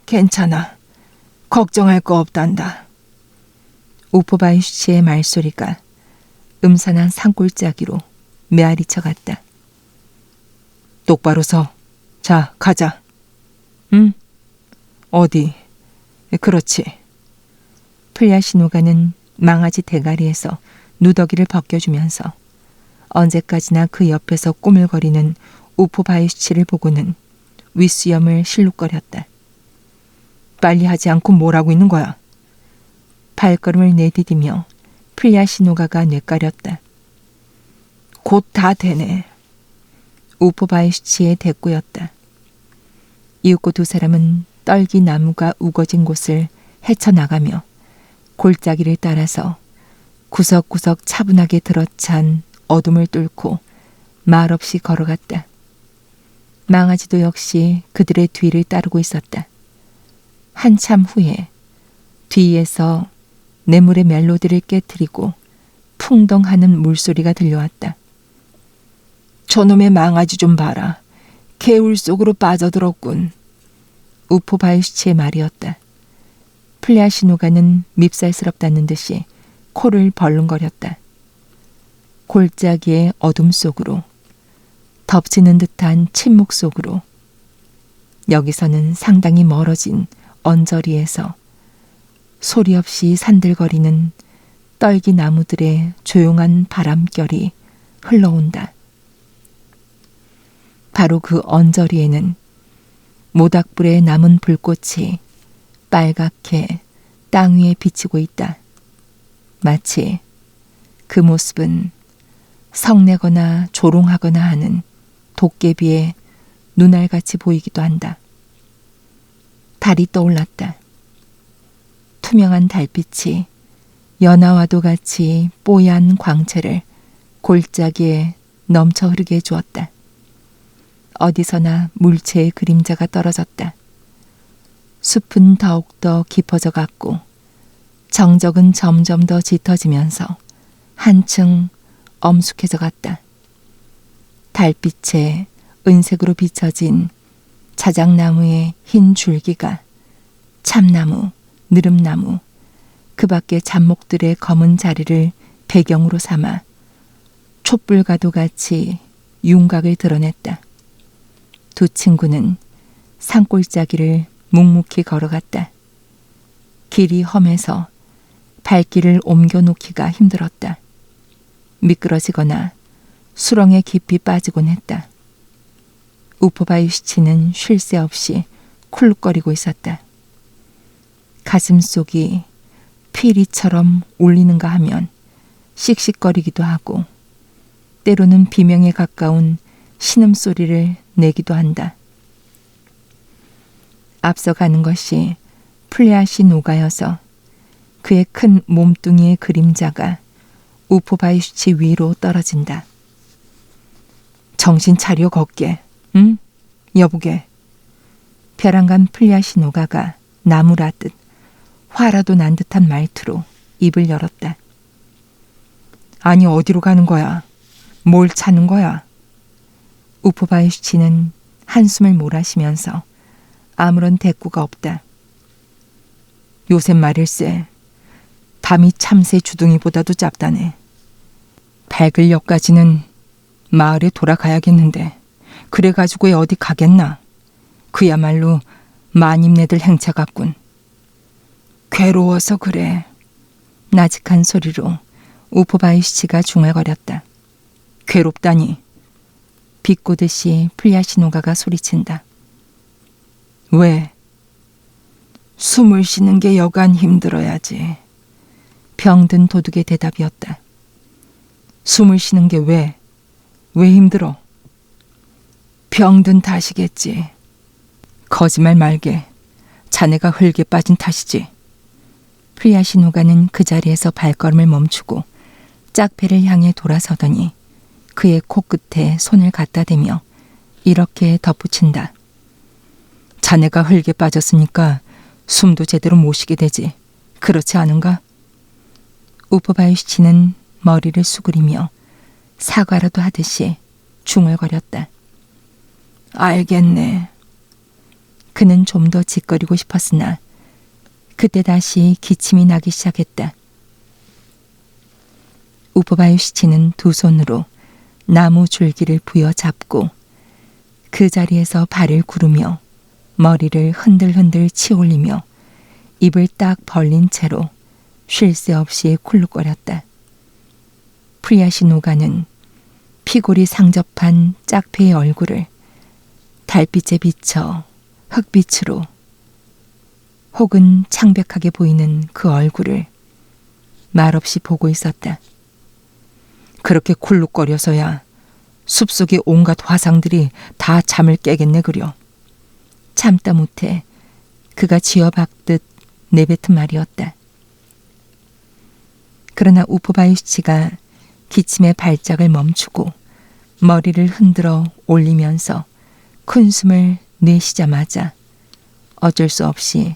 괜찮아. 걱정할 거 없단다. 우포바이슈치의 말소리가 음산한 산골짜기로 메아리쳐 갔다. 똑바로 서. 자, 가자. 응? 어디? 그렇지. 플야시노가는 망아지 대가리에서 누더기를 벗겨주면서 언제까지나 그 옆에서 꼬물거리는 우포바이슈치를 보고는 윗수염을 실룩거렸다. 빨리 하지 않고 뭘 하고 있는 거야? 발걸음을 내디디며 플리아시노가가 뇌까렸다. 곧 다 되네. 우포바이슈치의 대꾸였다. 이윽고 두 사람은 떨기 나무가 우거진 곳을 헤쳐나가며 골짜기를 따라서 구석구석 차분하게 들어찬 어둠을 뚫고 말없이 걸어갔다. 망아지도 역시 그들의 뒤를 따르고 있었다. 한참 후에 뒤에서 뇌물의 멜로디를 깨트리고 풍덩하는 물소리가 들려왔다. 저놈의 망아지 좀 봐라. 개울 속으로 빠져들었군. 우포바이슈치의 말이었다. 플리아시노가는 밉살스럽다는 듯이 코를 벌렁거렸다. 골짜기의 어둠 속으로, 덮치는 듯한 침묵 속으로, 여기서는 상당히 멀어진 언저리에서 소리 없이 산들거리는 떨기 나무들의 조용한 바람결이 흘러온다. 바로 그 언저리에는 모닥불에 남은 불꽃이 빨갛게 땅 위에 비치고 있다. 마치 그 모습은 성내거나 조롱하거나 하는 도깨비의 눈알같이 보이기도 한다. 달이 떠올랐다. 투명한 달빛이 연화와도 같이 뽀얀 광채를 골짜기에 넘쳐 흐르게 해주었다. 어디서나 물체의 그림자가 떨어졌다. 숲은 더욱더 깊어져 갔고 정적은 점점 더 짙어지면서 한층 엄숙해져 갔다. 달빛에 은색으로 비춰진 자작나무의 흰 줄기가 참나무, 느릅나무, 그 밖의 잡목들의 검은 자리를 배경으로 삼아 촛불과도 같이 윤곽을 드러냈다. 두 친구는 산골짜기를 묵묵히 걸어갔다. 길이 험해서 발길을 옮겨놓기가 힘들었다. 미끄러지거나 수렁에 깊이 빠지곤 했다. 우포바이슈치는 쉴 새 없이 쿨룩거리고 있었다. 가슴속이 피리처럼 울리는가 하면 씩씩거리기도 하고 때로는 비명에 가까운 신음소리를 내기도 한다. 앞서가는 것이 플리아시노가여서 그의 큰 몸뚱이의 그림자가 우포바이슈치 위로 떨어진다. 정신 차려 걷게, 응? 여보게. 벼랑간 플리아시노가가 나무라듯 화라도 난 듯한 말투로 입을 열었다. 아니 어디로 가는 거야? 뭘 찾는 거야? 우포바이슈치는 한숨을 몰아쉬면서 아무런 대꾸가 없다. 요새 말일세 밤이 참새 주둥이보다도 짧다네. 밝을 역까지는 마을에 돌아가야겠는데 그래가지고 어디 가겠나? 그야말로 마님네들 행차 같군. 괴로워서 그래. 나직한 소리로 우포바이슈치가 중얼거렸다. 괴롭다니. 비꼬듯이 플리아시노가가 소리친다. 왜? 숨을 쉬는 게 여간 힘들어야지. 병든 도둑의 대답이었다. 숨을 쉬는 게 왜? 왜 힘들어? 병든 탓이겠지. 거짓말 말게. 자네가 흙에 빠진 탓이지. 플리아시노가는 그 자리에서 발걸음을 멈추고 짝패를 향해 돌아서더니 그의 코끝에 손을 갖다 대며 이렇게 덧붙인다. 자네가 흙에 빠졌으니까 숨도 제대로 못 쉬게 되지. 그렇지 않은가? 우포바이슈치는 머리를 수그리며 사과라도 하듯이 중얼거렸다. 알겠네. 그는 좀 더 짓거리고 싶었으나 그때 다시 기침이 나기 시작했다. 우포바이슈치는 두 손으로 나무 줄기를 부여잡고 그 자리에서 발을 구르며 머리를 흔들흔들 치올리며 입을 딱 벌린 채로 쉴 새 없이 쿨룩거렸다. 플리아시노가는 피골이 상접한 짝패의 얼굴을 달빛에 비쳐 흑빛으로 혹은 창백하게 보이는 그 얼굴을 말없이 보고 있었다. 그렇게 굴룩거려서야 숲속의 온갖 화상들이 다 잠을 깨겠네 그려. 참다 못해 그가 쥐어박듯 내뱉은 말이었다. 그러나 우프바이시치가 기침의 발작을 멈추고 머리를 흔들어 올리면서 큰 숨을 내쉬자마자 어쩔 수 없이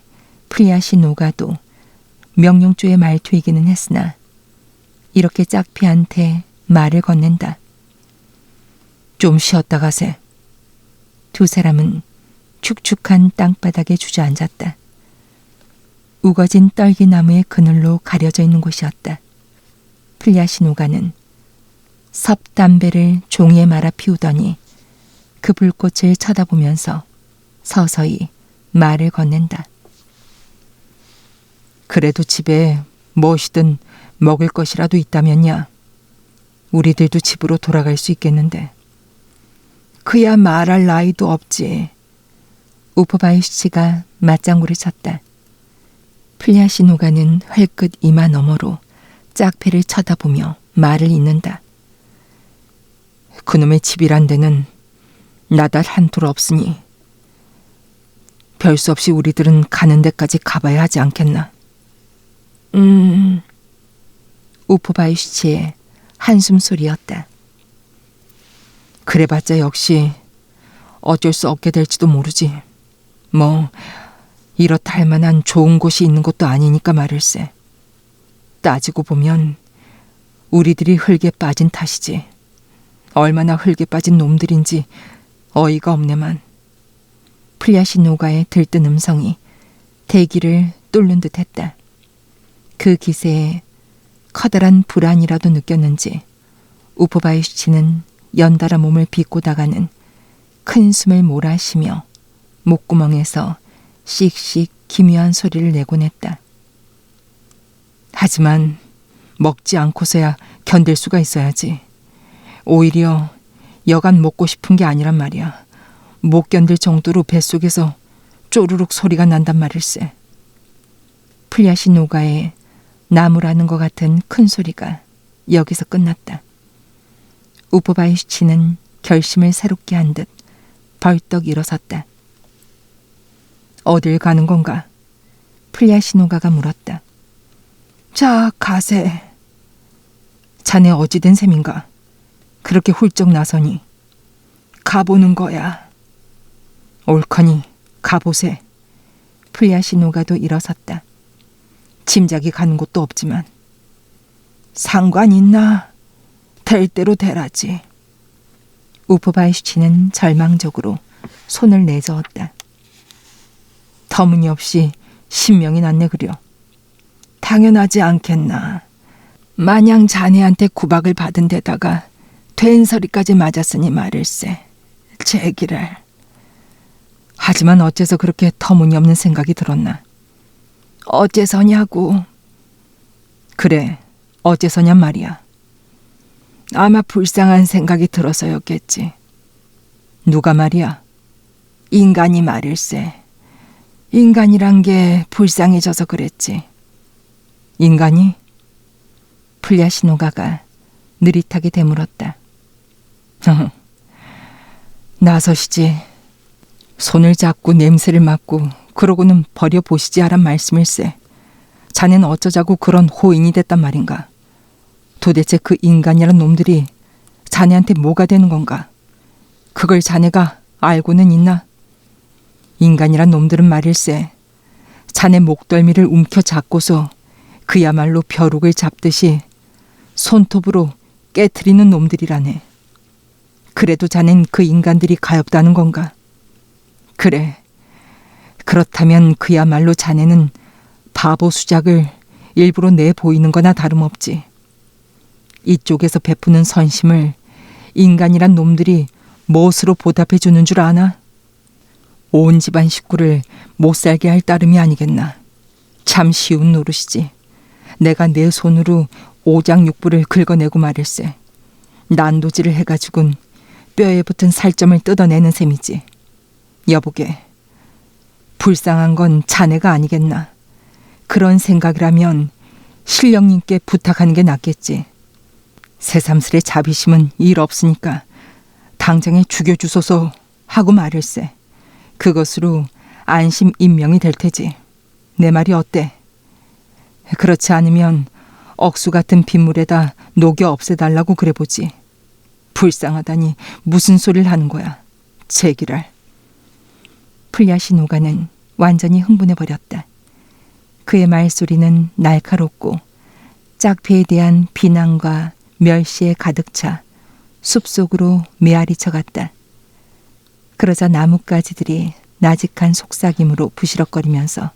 프리아시노가도 명령조의 말투이기는 했으나 이렇게 짝피한테 말을 건넨다. 좀 쉬었다 가세. 두 사람은 축축한 땅바닥에 주저앉았다. 우거진 떨기나무의 그늘로 가려져 있는 곳이었다. 플리아시노가는 섭담배를 종이에 말아 피우더니 그 불꽃을 쳐다보면서 서서히 말을 건넨다. 그래도 집에 무엇이든 먹을 것이라도 있다면야 우리들도 집으로 돌아갈 수 있겠는데. 그야 말할 나이도 없지. 우프바이시치가 맞장구를 쳤다. 플리아시노가는 활끝 이마 너머로 짝패를 쳐다보며 말을 잇는다. 그놈의 집이란 데는 나달 한톨 없으니 별 수 없이 우리들은 가는 데까지 가봐야 하지 않겠나. 우프바이시치의 한숨 소리였다. 그래봤자 역시 어쩔 수 없게 될지도 모르지. 뭐 이렇다 할 만한 좋은 곳이 있는 것도 아니니까 말일세. 따지고 보면 우리들이 흙에 빠진 탓이지. 얼마나 흙에 빠진 놈들인지 어이가 없네만. 플리아시노가의 들뜬 음성이 대기를 뚫는 듯했다. 그 기세에 커다란 불안이라도 느꼈는지 우프바이시치는 연달아 몸을 빚고 나가는 큰 숨을 몰아쉬며 목구멍에서 씩씩 기묘한 소리를 내곤 했다. 하지만 먹지 않고서야 견딜 수가 있어야지. 오히려 여간 먹고 싶은 게 아니란 말이야. 못 견딜 정도로 뱃속에서 쪼르륵 소리가 난단 말일세. 플리아시노가의 나무라는 것 같은 큰 소리가 여기서 끝났다. 우프바이시치는 결심을 새롭게 한 듯 벌떡 일어섰다. 어딜 가는 건가? 플리아시노가가 물었다. 자, 가세. 자네 어찌 된 셈인가? 그렇게 훌쩍 나서니. 가보는 거야. 옳거니 가보세. 플리아시노가도 일어섰다. 짐작이 가는 곳도 없지만. 상관 있나? 될 대로 되라지. 우프바이시치는 절망적으로 손을 내저었다. 터무니없이 신명이 났네 그려. 당연하지 않겠나. 마냥 자네한테 구박을 받은 데다가 된소리까지 맞았으니 말일세. 제기를. 하지만 어째서 그렇게 터무니없는 생각이 들었나. 어째서냐고. 그래, 어째서냔 말이야. 아마 불쌍한 생각이 들어서였겠지. 누가 말이야? 인간이 말일세. 인간이란 게 불쌍해져서 그랬지. 인간이? 플리아시노가가 느릿하게 되물었다. 나서시지. 손을 잡고 냄새를 맡고 그러고는 버려보시지 하란 말씀일세. 자넨 어쩌자고 그런 호인이 됐단 말인가. 도대체 그 인간이란 놈들이 자네한테 뭐가 되는 건가. 그걸 자네가 알고는 있나? 인간이란 놈들은 말일세. 자네 목덜미를 움켜잡고서 그야말로 벼룩을 잡듯이 손톱으로 깨트리는 놈들이라네. 그래도 자넨 그 인간들이 가엾다는 건가? 그래. 그렇다면 그야말로 자네는 바보 수작을 일부러 내보이는 거나 다름없지. 이쪽에서 베푸는 선심을 인간이란 놈들이 무엇으로 보답해 주는 줄 아나? 온 집안 식구를 못 살게 할 따름이 아니겠나. 참 쉬운 노릇이지. 내가 내 손으로 오장육부를 긁어내고 말일세. 난도질을 해가지고는 뼈에 붙은 살점을 뜯어내는 셈이지. 여보게, 불쌍한 건 자네가 아니겠나. 그런 생각이라면 신령님께 부탁하는 게 낫겠지. 새삼스레 자비심은 일 없으니까 당장에 죽여주소서 하고 말일세. 그것으로 안심 임명이 될 테지. 내 말이 어때? 그렇지 않으면 억수 같은 빗물에다 녹여 없애달라고 그래보지. 불쌍하다니 무슨 소리를 하는 거야. 제기랄. 플야시노가는 완전히 흥분해버렸다. 그의 말소리는 날카롭고 짝패에 대한 비난과 멸시에 가득 차 숲속으로 메아리쳐 갔다. 그러자 나뭇가지들이 나직한 속삭임으로 부시럭거리면서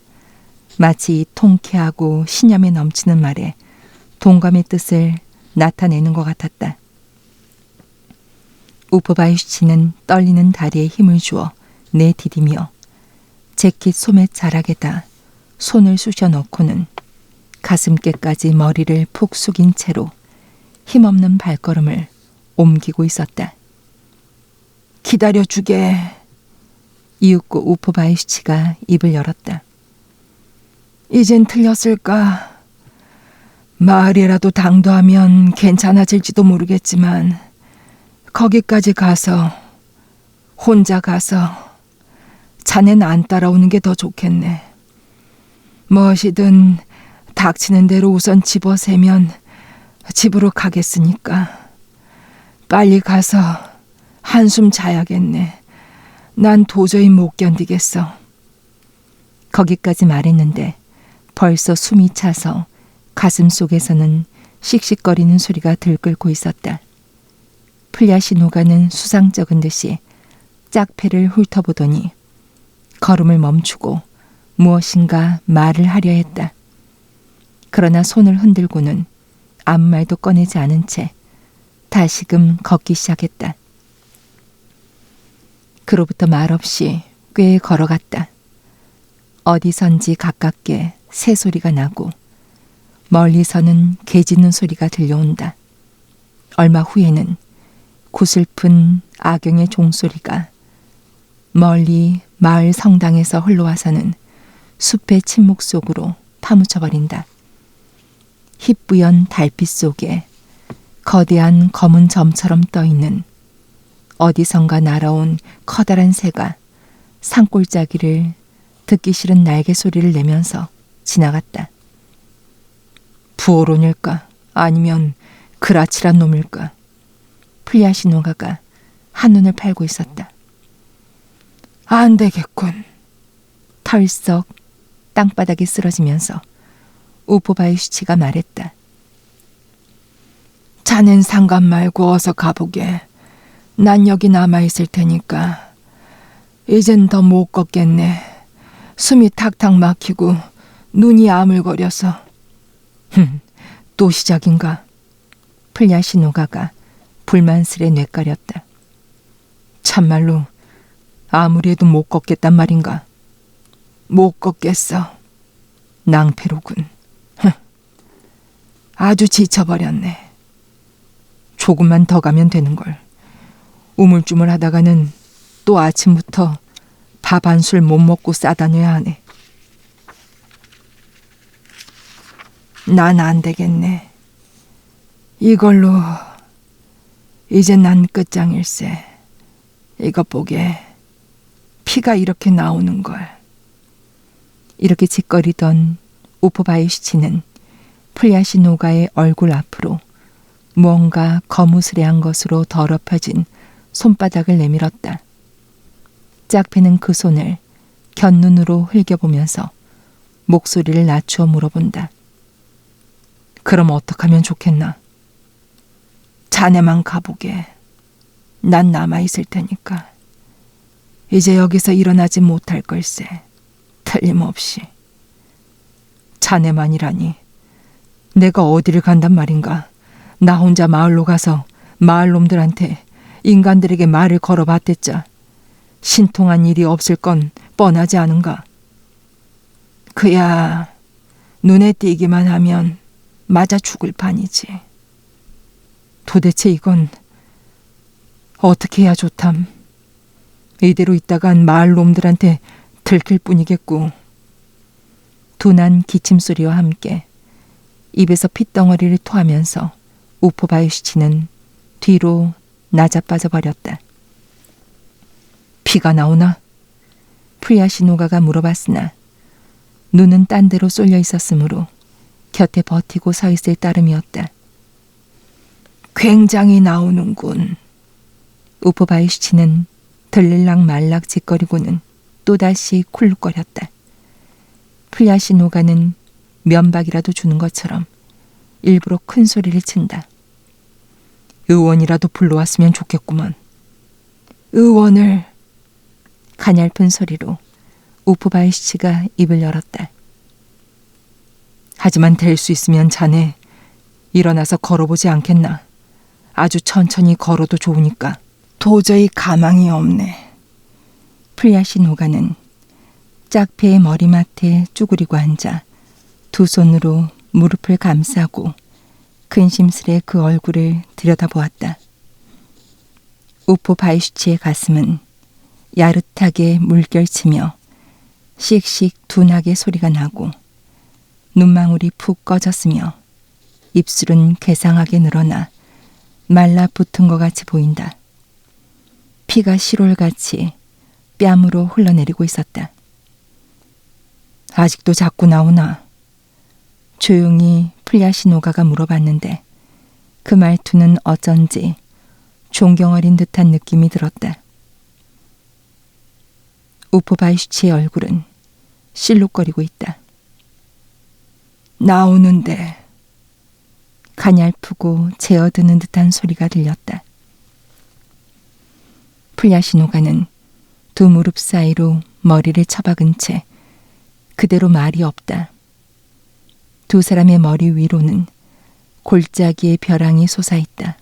마치 이 통쾌하고 신념에 넘치는 말에 동감의 뜻을 나타내는 것 같았다. 우프바유시치는 떨리는 다리에 힘을 주어 내디디며 재킷 소매 자락에다 손을 쑤셔 넣고는 가슴께까지 머리를 푹 숙인 채로 힘없는 발걸음을 옮기고 있었다. 기다려주게. 이윽고 우프바유시치가 입을 열었다. 이젠 틀렸을까? 마을이라도 당도하면 괜찮아질지도 모르겠지만 거기까지 가서 혼자 가서 자넨 안 따라오는 게 더 좋겠네. 무엇이든 닥치는 대로 우선 집어세면 집으로 가겠으니까 빨리 가서 한숨 자야겠네. 난 도저히 못 견디겠어. 거기까지 말했는데 벌써 숨이 차서 가슴 속에서는 씩씩거리는 소리가 들끓고 있었다. 플야시노가는 수상쩍은 듯이 짝패를 훑어보더니 걸음을 멈추고 무엇인가 말을 하려 했다. 그러나 손을 흔들고는 아무 말도 꺼내지 않은 채 다시금 걷기 시작했다. 그로부터 말없이 꽤 걸어갔다. 어디선지 가깝게 새소리가 나고 멀리서는 개 짖는 소리가 들려온다. 얼마 후에는 구슬픈 악영의 종소리가 멀리 마을 성당에서 흘러와서는 숲의 침묵 속으로 파묻혀버린다. 희뿌연 달빛 속에 거대한 검은 점처럼 떠있는 어디선가 날아온 커다란 새가 산골짜기를 듣기 싫은 날개 소리를 내면서 지나갔다. 부어론일까? 아니면 그라치란 놈일까? 플야시노가가 한눈을 팔고 있었다. 안 되겠군. 털썩 땅바닥에 쓰러지면서 우프바유시치가 말했다. 자넨 상관 말고 어서 가보게. 난 여기 남아있을 테니까. 이젠 더 못 걷겠네. 숨이 탁탁 막히고 눈이 아물거려서. 또 시작인가? 플야시노가가 불만스레 뇌까렸다. 참말로 아무리 해도 못 걷겠단 말인가? 못 걷겠어. 낭패로군. 아주 지쳐버렸네. 조금만 더 가면 되는걸. 우물쭈물하다가는 또 아침부터 밥 한 술 못 먹고 싸다녀야 하네. 난 안 되겠네. 이걸로 이제 난 끝장일세. 이것 보게. 피가 이렇게 나오는걸. 이렇게 짓거리던 우프바유시치는 플야시노가의 얼굴 앞으로 무언가 거무스레한 것으로 더럽혀진 손바닥을 내밀었다. 짝패는 그 손을 곁눈으로 흘겨보면서 목소리를 낮추어 물어본다. 그럼 어떡하면 좋겠나? 자네만 가보게. 난 남아있을 테니까. 이제 여기서 일어나지 못할 걸세. 틀림없이. 자네만이라니. 내가 어디를 간단 말인가. 나 혼자 마을로 가서 마을 놈들한테 인간들에게 말을 걸어봤댔자 신통한 일이 없을 건 뻔하지 않은가. 그야 눈에 띄기만 하면 맞아 죽을 판이지. 도대체 이건 어떻게 해야 좋담. 이대로 있다간 마을 놈들한테 들킬 뿐이겠고. 둔한 기침소리와 함께 입에서 핏덩어리를 토하면서 우포바유시치는 뒤로 나자빠져 버렸다. 피가 나오나? 프리아시노가가 물어봤으나 눈은 딴 데로 쏠려 있었으므로 곁에 버티고 서 있을 따름이었다. 굉장히 나오는군. 우포바유시치는 들릴락 말락 짓거리고는 또다시 쿨룩거렸다. 프리아시노가는 면박이라도 주는 것처럼 일부러 큰 소리를 친다. 의원이라도 불러왔으면 좋겠구먼. 의원을. 가냘픈 소리로 우포바이시치가 입을 열었다. 하지만 될 수 있으면 자네 일어나서 걸어보지 않겠나? 아주 천천히 걸어도 좋으니까. 도저히 가망이 없네. 프리아시노가는 짝패의 머리맡에 쭈그리고 앉아 두 손으로 무릎을 감싸고 근심스레 그 얼굴을 들여다보았다. 우포바이슈치의 가슴은 야릇하게 물결치며 씩씩 둔하게 소리가 나고 눈망울이 푹 꺼졌으며 입술은 괴상하게 늘어나 말라붙은 것 같이 보인다. 피가 시롤같이 뺨으로 흘러내리고 있었다. 아직도 자꾸 나오나? 조용히 프리아시노가가 물어봤는데 그 말투는 어쩐지 존경어린 듯한 느낌이 들었다. 우포바이슈치의 얼굴은 실룩거리고 있다. 나오는데. 가냘프고 재어드는 듯한 소리가 들렸다. 프리아시노가는 두 무릎 사이로 머리를 처박은 채 그대로 말이 없다. 두 사람의 머리 위로는 골짜기의 벼랑이 솟아있다.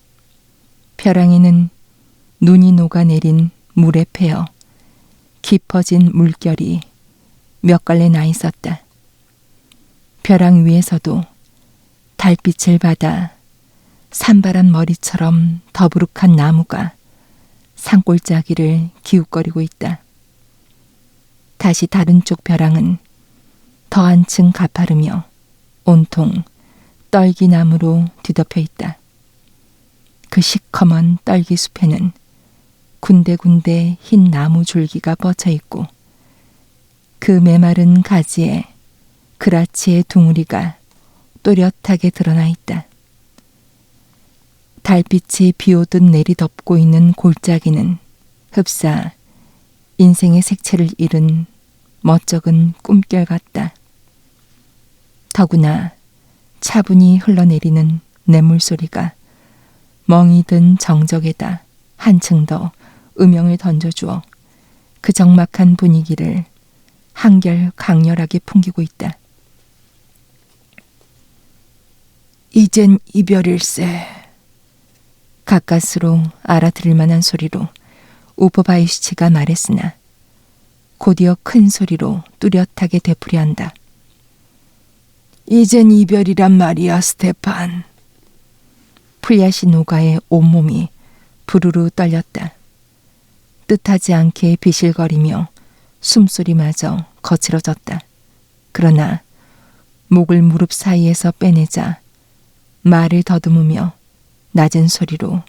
벼랑에는 눈이 녹아내린 물에 패어 깊어진 물결이 몇 갈래 나 있었다. 벼랑 위에서도 달빛을 받아 산바람 머리처럼 더부룩한 나무가 산골짜기를 기웃거리고 있다. 다시 다른 쪽 벼랑은 더 한층 가파르며 온통 떨기나무로 뒤덮여 있다. 그 시커먼 떨기숲에는 군데군데 흰 나무 줄기가 뻗쳐 있고 그 메마른 가지에 그라치의 둥우리가 또렷하게 드러나 있다. 달빛이 비오듯 내리덮고 있는 골짜기는 흡사 인생의 색채를 잃은 멋쩍은 꿈결 같다. 더구나 차분히 흘러내리는 냇물소리가 멍이 든 정적에다 한층 더 음영을 던져주어 그 적막한 분위기를 한결 강렬하게 풍기고 있다. 이젠 이별일세. 가까스로 알아들을 만한 소리로 우포바이시치가 말했으나 곧이어 큰 소리로 뚜렷하게 되풀이한다. 이젠 이별이란 말이야, 스테판. 프리아시노가의 온몸이 부르르 떨렸다. 뜻하지 않게 비실거리며 숨소리마저 거칠어졌다. 그러나 목을 무릎 사이에서 빼내자 말을 더듬으며 낮은 소리로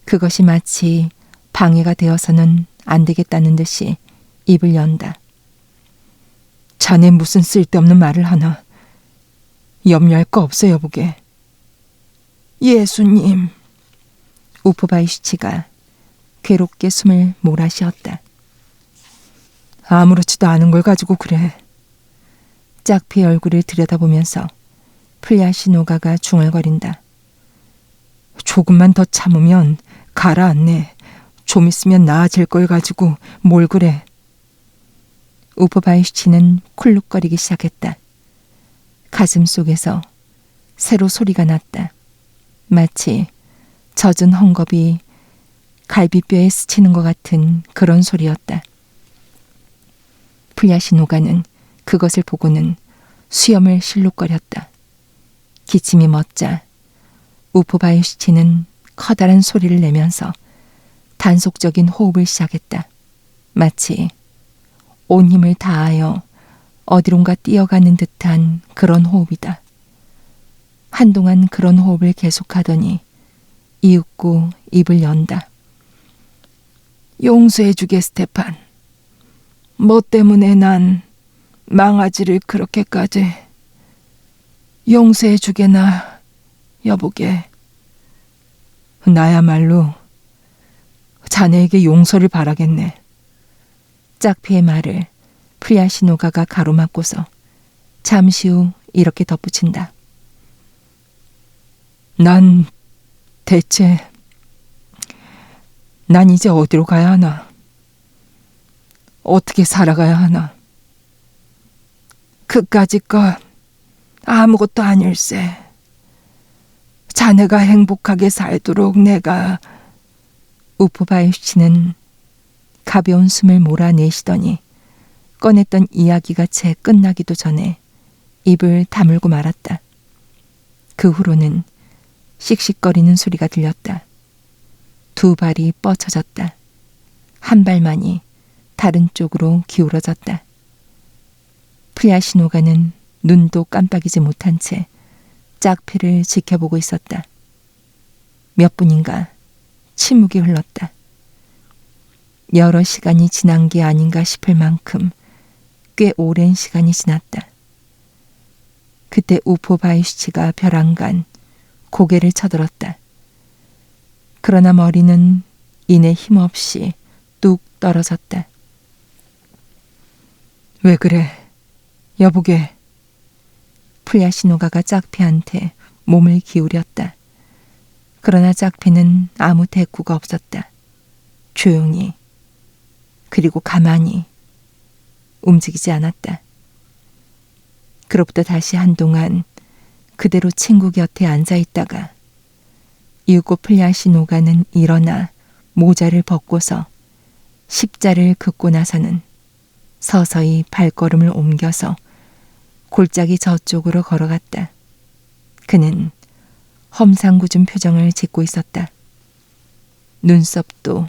그것이 마치 방해가 되어서는 안 되겠다는 듯이 입을 연다. 자네 무슨 쓸데없는 말을 하나. 염려할 거 없어, 여보게. 예수님. 우포바이슈치가 괴롭게 숨을 몰아쉬었다. 아무렇지도 않은 걸 가지고 그래. 짝피의 얼굴을 들여다보면서 프리아시노가가 중얼거린다. 조금만 더 참으면 가라앉네. 좀 있으면 나아질 걸 가지고 뭘 그래. 우포바이슈치는 쿨룩거리기 시작했다. 가슴 속에서 새로 소리가 났다. 마치 젖은 헝겊이 갈비뼈에 스치는 것 같은 그런 소리였다. 프리아시노가는 그것을 보고는 수염을 실룩거렸다. 기침이 멎자 우포바이슈치는 커다란 소리를 내면서 단속적인 호흡을 시작했다. 마치 온 힘을 다하여 어디론가 뛰어가는 듯한 그런 호흡이다. 한동안 그런 호흡을 계속하더니 이윽고 입을 연다. 용서해주게, 스테판. 뭐 때문에 난 망아지를 그렇게까지. 용서해주게나, 여보게. 나야말로 자네에게 용서를 바라겠네. 짝피의 말을 프리아시노가가 가로막고서 잠시 후 이렇게 덧붙인다. 난 이제 어디로 가야 하나? 어떻게 살아가야 하나? 그까짓 것 아무것도 아닐세. 자네가 행복하게 살도록 내가. 우프바이슈치는 가벼운 숨을 몰아내시더니 꺼냈던 이야기가 채 끝나기도 전에 입을 다물고 말았다. 그 후로는 씩씩거리는 소리가 들렸다. 두 발이 뻗쳐졌다. 한 발만이 다른 쪽으로 기울어졌다. 프리아시노가는 눈도 깜빡이지 못한 채 짝피를 지켜보고 있었다. 몇 분인가 침묵이 흘렀다. 여러 시간이 지난 게 아닌가 싶을 만큼 꽤 오랜 시간이 지났다. 그때 우포바이슈치가 벼랑간 고개를 쳐들었다. 그러나 머리는 이내 힘없이 뚝 떨어졌다. 왜 그래, 여보게. 프리아시노가가 짝피한테 몸을 기울였다. 그러나 짝피는 아무 대꾸가 없었다. 조용히, 그리고 가만히 움직이지 않았다. 그로부터 다시 한동안 그대로 친구 곁에 앉아 있다가 이윽고 프리아시노가는 일어나 모자를 벗고서 십자를 긋고 나서는 서서히 발걸음을 옮겨서 골짜기 저쪽으로 걸어갔다. 그는 험상궂은 표정을 짓고 있었다. 눈썹도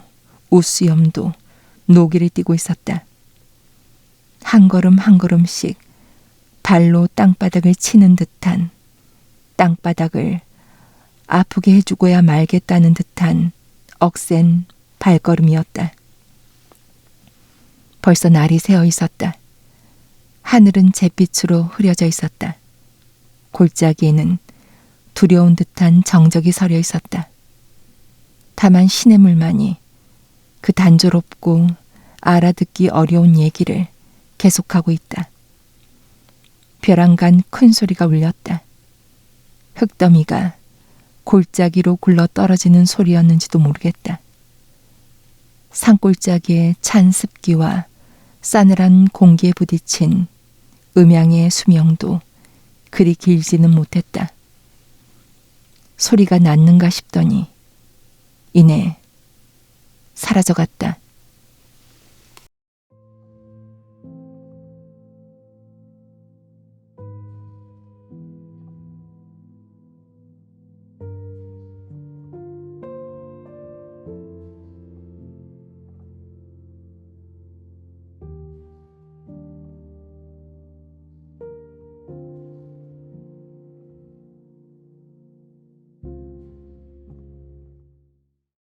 웃수염도 노기를 띠고 있었다. 한 걸음 한 걸음씩 발로 땅바닥을 치는 듯한, 땅바닥을 아프게 해주고야 말겠다는 듯한 억센 발걸음이었다. 벌써 날이 새어 있었다. 하늘은 잿빛으로 흐려져 있었다. 골짜기에는 두려운 듯한 정적이 서려 있었다. 다만 시냇물만이 그 단조롭고 알아듣기 어려운 얘기를 계속하고 있다. 벼랑간 큰 소리가 울렸다. 흙더미가 골짜기로 굴러 떨어지는 소리였는지도 모르겠다. 산골짜기의 찬 습기와 싸늘한 공기에 부딪힌 음양의 수명도 그리 길지는 못했다. 소리가 났는가 싶더니 이내 사라져갔다.